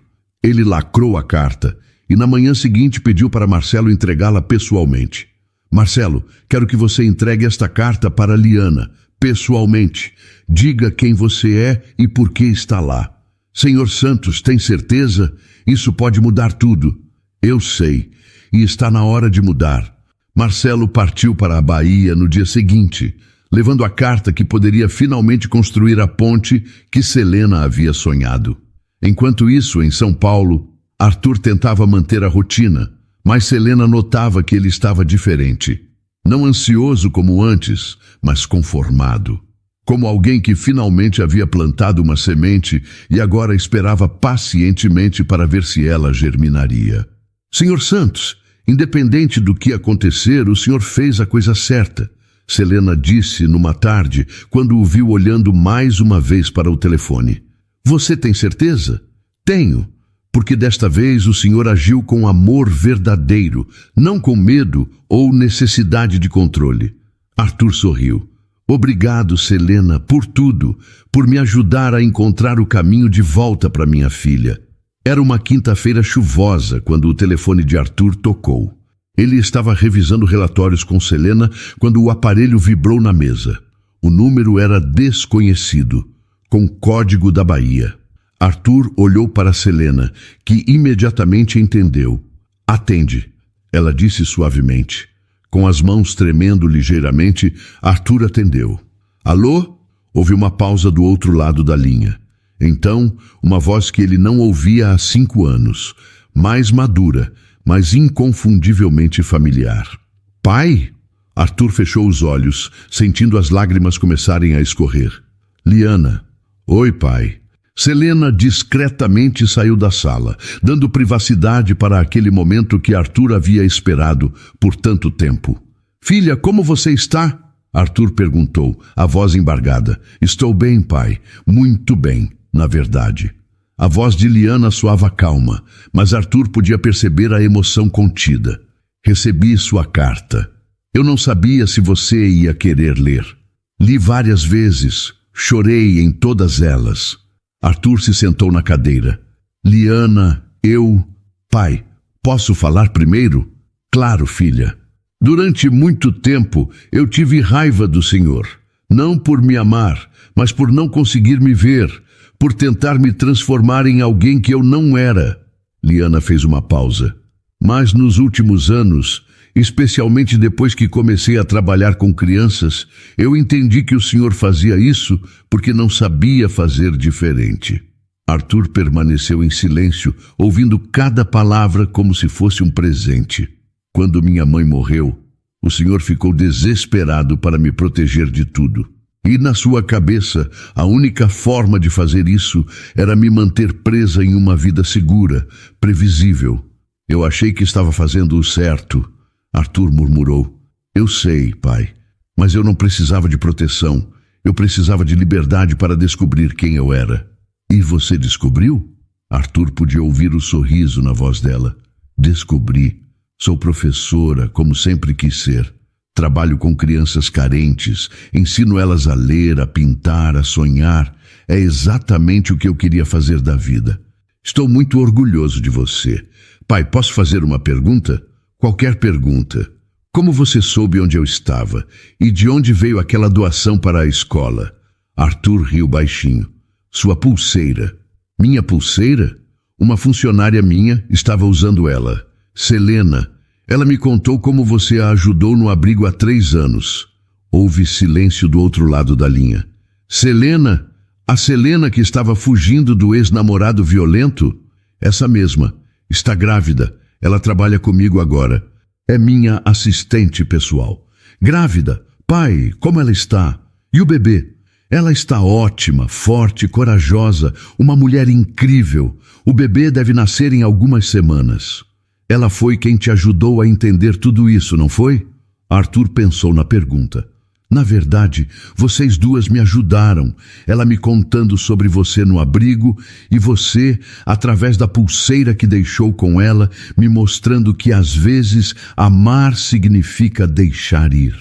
Ele lacrou a carta e na manhã seguinte pediu para Marcelo entregá-la pessoalmente. Marcelo, quero que você entregue esta carta para Liana, pessoalmente. Diga quem você é e por que está lá. Senhor Santos, tem certeza? Isso pode mudar tudo. Eu sei, e está na hora de mudar. Marcelo partiu para a Bahia no dia seguinte, levando a carta que poderia finalmente construir a ponte que Selena havia sonhado. Enquanto isso, em São Paulo, Arthur tentava manter a rotina, mas Selena notava que ele estava diferente. Não ansioso como antes, mas conformado. Como alguém que finalmente havia plantado uma semente e agora esperava pacientemente para ver se ela germinaria. Senhor Santos, independente do que acontecer, o senhor fez a coisa certa, Selena disse numa tarde, quando o viu olhando mais uma vez para o telefone. Você tem certeza? Tenho, porque desta vez o senhor agiu com amor verdadeiro, não com medo ou necessidade de controle. Arthur sorriu. Obrigado, Selena, por tudo, por me ajudar a encontrar o caminho de volta para minha filha. Era uma quinta-feira chuvosa quando o telefone de Arthur tocou. Ele estava revisando relatórios com Selena quando o aparelho vibrou na mesa. O número era desconhecido, com código da Bahia. Arthur olhou para Selena, que imediatamente entendeu. Atende, ela disse suavemente. Com as mãos tremendo ligeiramente, Arthur atendeu. Alô? Houve uma pausa do outro lado da linha. Então, uma voz que ele não ouvia há 5 anos, mais madura, mas inconfundivelmente familiar. Pai? Arthur fechou os olhos, sentindo as lágrimas começarem a escorrer. Liana. Oi, pai. Selena discretamente saiu da sala, dando privacidade para aquele momento que Arthur havia esperado por tanto tempo. Filha, como você está? Arthur perguntou, a voz embargada. Estou bem, pai. Muito bem, na verdade. A voz de Liana soava calma, mas Arthur podia perceber a emoção contida. Recebi sua carta. Eu não sabia se você ia querer ler. Li várias vezes, chorei em todas elas. Arthur se sentou na cadeira. Liana, Pai, posso falar primeiro? Claro, filha. Durante muito tempo eu tive raiva do Senhor, não por me amar, mas por não conseguir me ver, por tentar me transformar em alguém que eu não era. Liana fez uma pausa. Mas nos últimos anos, especialmente depois que comecei a trabalhar com crianças, eu entendi que o Senhor fazia isso porque não sabia fazer diferente. Arthur permaneceu em silêncio, ouvindo cada palavra como se fosse um presente. Quando minha mãe morreu, o Senhor ficou desesperado para me proteger de tudo. E na sua cabeça, a única forma de fazer isso era me manter presa em uma vida segura, previsível. Eu achei que estava fazendo o certo. Arthur murmurou. Eu sei, pai, mas eu não precisava de proteção. Eu precisava de liberdade para descobrir quem eu era. E você descobriu? Arthur podia ouvir o sorriso na voz dela. Descobri. Sou professora, como sempre quis ser. Trabalho com crianças carentes, ensino elas a ler, a pintar, a sonhar. É exatamente o que eu queria fazer da vida. Estou muito orgulhoso de você. Pai, posso fazer uma pergunta? Qualquer pergunta. Como você soube onde eu estava? E de onde veio aquela doação para a escola? Arthur riu baixinho. Sua pulseira. Minha pulseira? Uma funcionária minha estava usando ela. Selena. Ela me contou como você a ajudou no abrigo há 3 anos. Houve silêncio do outro lado da linha. Selena? A Selena que estava fugindo do ex-namorado violento? Essa mesma. Está grávida. Ela trabalha comigo agora. É minha assistente pessoal. Grávida? Pai, como ela está? E o bebê? Ela está ótima, forte, corajosa, uma mulher incrível. O bebê deve nascer em algumas semanas. Ela foi quem te ajudou a entender tudo isso, não foi? Arthur pensou na pergunta. Na verdade, vocês duas me ajudaram. Ela me contando sobre você no abrigo e você, através da pulseira que deixou com ela, me mostrando que às vezes amar significa deixar ir.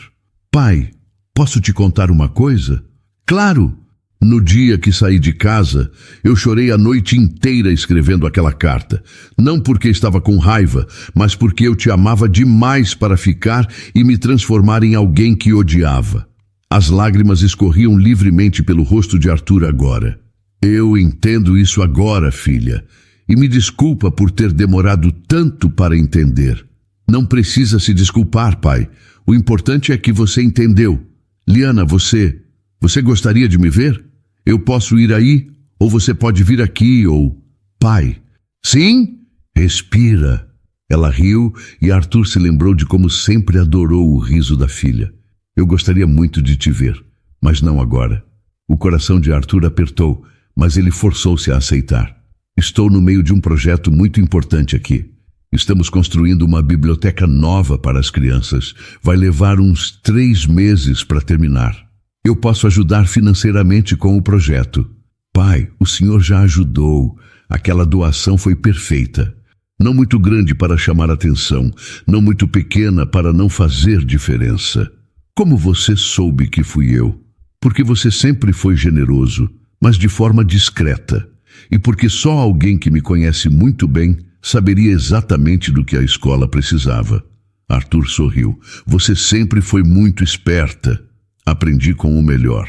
Pai, posso te contar uma coisa? Claro! No dia que saí de casa, eu chorei a noite inteira escrevendo aquela carta. Não porque estava com raiva, mas porque eu te amava demais para ficar e me transformar em alguém que odiava. As lágrimas escorriam livremente pelo rosto de Arthur agora. Eu entendo isso agora, filha, e me desculpa por ter demorado tanto para entender. Não precisa se desculpar, pai. O importante é que você entendeu. Liana, você gostaria de me ver? Eu posso ir aí, ou você pode vir aqui, ou... Pai. Sim? Respira. Ela riu e Arthur se lembrou de como sempre adorou o riso da filha. Eu gostaria muito de te ver, mas não agora. O coração de Arthur apertou, mas ele forçou-se a aceitar. Estou no meio de um projeto muito importante aqui. Estamos construindo uma biblioteca nova para as crianças. Vai levar uns 3 meses para terminar. Eu posso ajudar financeiramente com o projeto. Pai, o senhor já ajudou. Aquela doação foi perfeita. Não muito grande para chamar atenção, não muito pequena para não fazer diferença. Como você soube que fui eu? Porque você sempre foi generoso, mas de forma discreta. E porque só alguém que me conhece muito bem saberia exatamente do que a escola precisava. Arthur sorriu. Você sempre foi muito esperta. Aprendi com o melhor.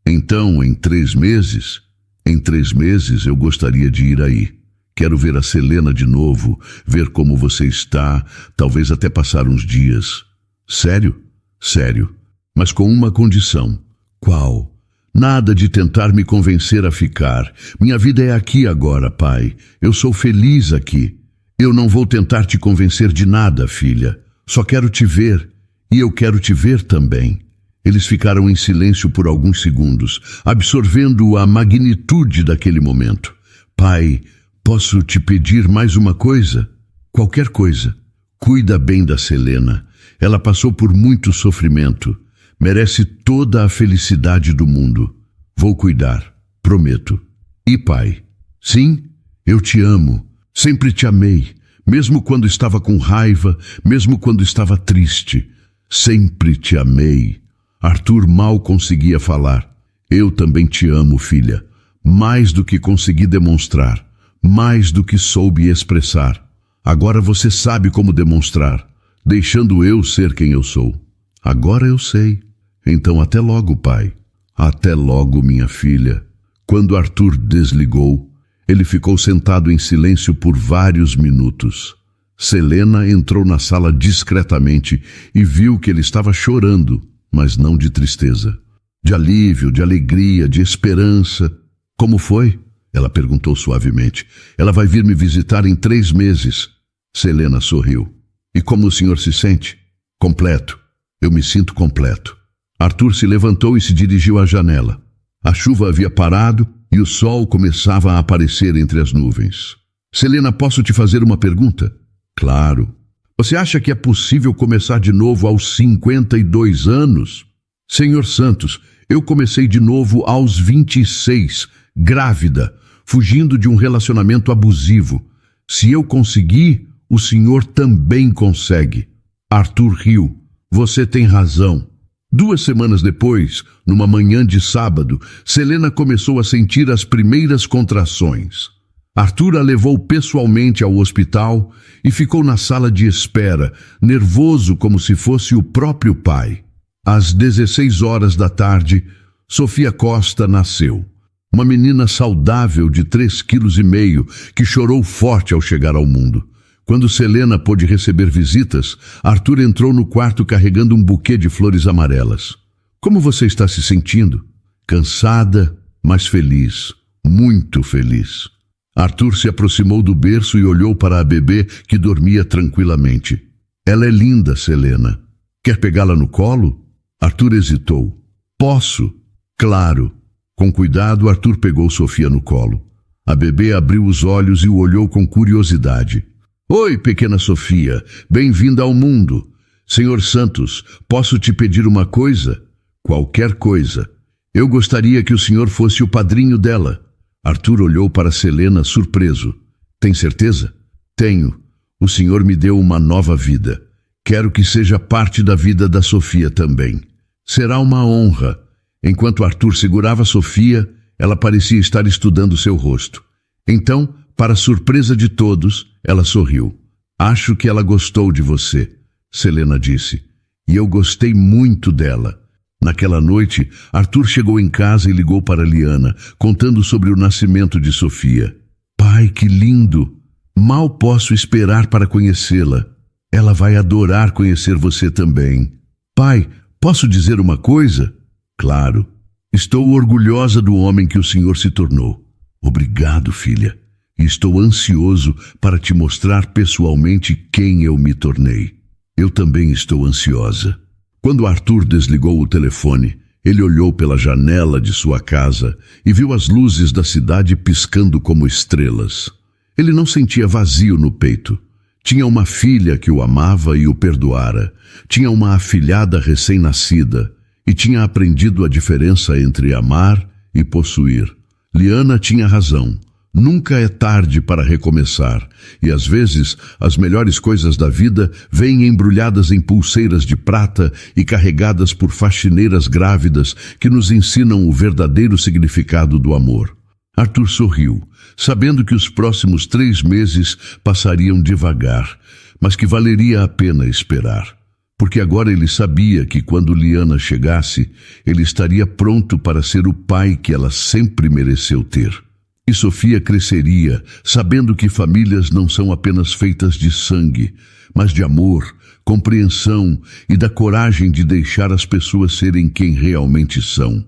Então, em 3 meses? Em 3 meses eu gostaria de ir aí. Quero ver a Selena de novo, ver como você está, talvez até passar uns dias. Sério? Sério. Mas com uma condição. Qual? Nada de tentar me convencer a ficar. Minha vida é aqui agora, pai. Eu sou feliz aqui. Eu não vou tentar te convencer de nada, filha. Só quero te ver. E eu quero te ver também. Eles ficaram em silêncio por alguns segundos, absorvendo a magnitude daquele momento. Pai, posso te pedir mais uma coisa? Qualquer coisa. Cuida bem da Selena. Ela passou por muito sofrimento. Merece toda a felicidade do mundo. Vou cuidar, prometo. E pai? Sim, eu te amo. Sempre te amei. Mesmo quando estava com raiva, mesmo quando estava triste. Sempre te amei. Arthur mal conseguia falar. Eu também te amo, filha. Mais do que consegui demonstrar. Mais do que soube expressar. Agora você sabe como demonstrar. deixando eu ser quem eu sou. Agora eu sei. Então até logo, pai. Até logo, minha filha. Quando Arthur desligou, ele ficou sentado em silêncio por vários minutos. Selena entrou na sala discretamente e viu que ele estava chorando, mas não de tristeza. De alívio, de alegria, de esperança. Como foi? Ela perguntou suavemente. Ela vai vir me visitar em 3 meses. Selena sorriu. E como o senhor se sente? Completo. Eu me sinto completo. Arthur se levantou e se dirigiu à janela. A chuva havia parado e o sol começava a aparecer entre as nuvens. Selena, posso te fazer uma pergunta? Claro. Você acha que é possível começar de novo aos 52 anos? Senhor Santos, eu comecei de novo aos 26, grávida, fugindo de um relacionamento abusivo. Se eu conseguir, o senhor também consegue. Arthur riu. Você tem razão. 2 semanas depois, numa manhã de sábado, Selena começou a sentir as primeiras contrações. Arthur a levou pessoalmente ao hospital e ficou na sala de espera, nervoso como se fosse o próprio pai. Às 16 horas da tarde, Sofia Costa nasceu. Uma menina saudável de 3,5 kg que chorou forte ao chegar ao mundo. Quando Selena pôde receber visitas, Arthur entrou no quarto carregando um buquê de flores amarelas. Como você está se sentindo? Cansada, mas feliz. Muito feliz. Arthur se aproximou do berço e olhou para a bebê que dormia tranquilamente. Ela é linda, Selena. Quer pegá-la no colo? Arthur hesitou. Posso? Claro. Com cuidado, Arthur pegou Sofia no colo. A bebê abriu os olhos e o olhou com curiosidade. Oi, pequena Sofia, bem-vinda ao mundo. Senhor Santos, posso te pedir uma coisa? Qualquer coisa. Eu gostaria que o senhor fosse o padrinho dela. Arthur olhou para Selena surpreso. Tem certeza? Tenho. O senhor me deu uma nova vida. Quero que seja parte da vida da Sofia também. Será uma honra. Enquanto Arthur segurava Sofia, ela parecia estar estudando seu rosto. Então, para surpresa de todos, ela sorriu. Acho que ela gostou de você, Selena disse. E eu gostei muito dela. Naquela noite, Arthur chegou em casa e ligou para Liana, contando sobre o nascimento de Sofia. Pai, que lindo! Mal posso esperar para conhecê-la. Ela vai adorar conhecer você também. Pai, posso dizer uma coisa? Claro. Estou orgulhosa do homem que o senhor se tornou. Obrigado, filha. E estou ansioso para te mostrar pessoalmente quem eu me tornei. Eu também estou ansiosa. Quando Arthur desligou o telefone, ele olhou pela janela de sua casa e viu as luzes da cidade piscando como estrelas. Ele não sentia vazio no peito. Tinha uma filha que o amava e o perdoara. Tinha uma afilhada recém-nascida e tinha aprendido a diferença entre amar e possuir. Liana tinha razão. Nunca é tarde para recomeçar, e às vezes as melhores coisas da vida vêm embrulhadas em pulseiras de prata e carregadas por faxineiras grávidas que nos ensinam o verdadeiro significado do amor. Arthur sorriu, sabendo que os próximos 3 meses passariam devagar, mas que valeria a pena esperar. Porque agora ele sabia que quando Liana chegasse, ele estaria pronto para ser o pai que ela sempre mereceu ter. E Sofia cresceria, sabendo que famílias não são apenas feitas de sangue, mas de amor, compreensão e da coragem de deixar as pessoas serem quem realmente são.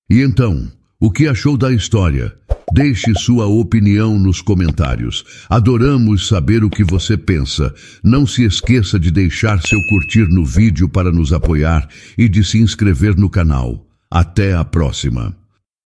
E então, o que achou da história? Deixe sua opinião nos comentários. Adoramos saber o que você pensa. Não se esqueça de deixar seu curtir no vídeo para nos apoiar e de se inscrever no canal. Até a próxima!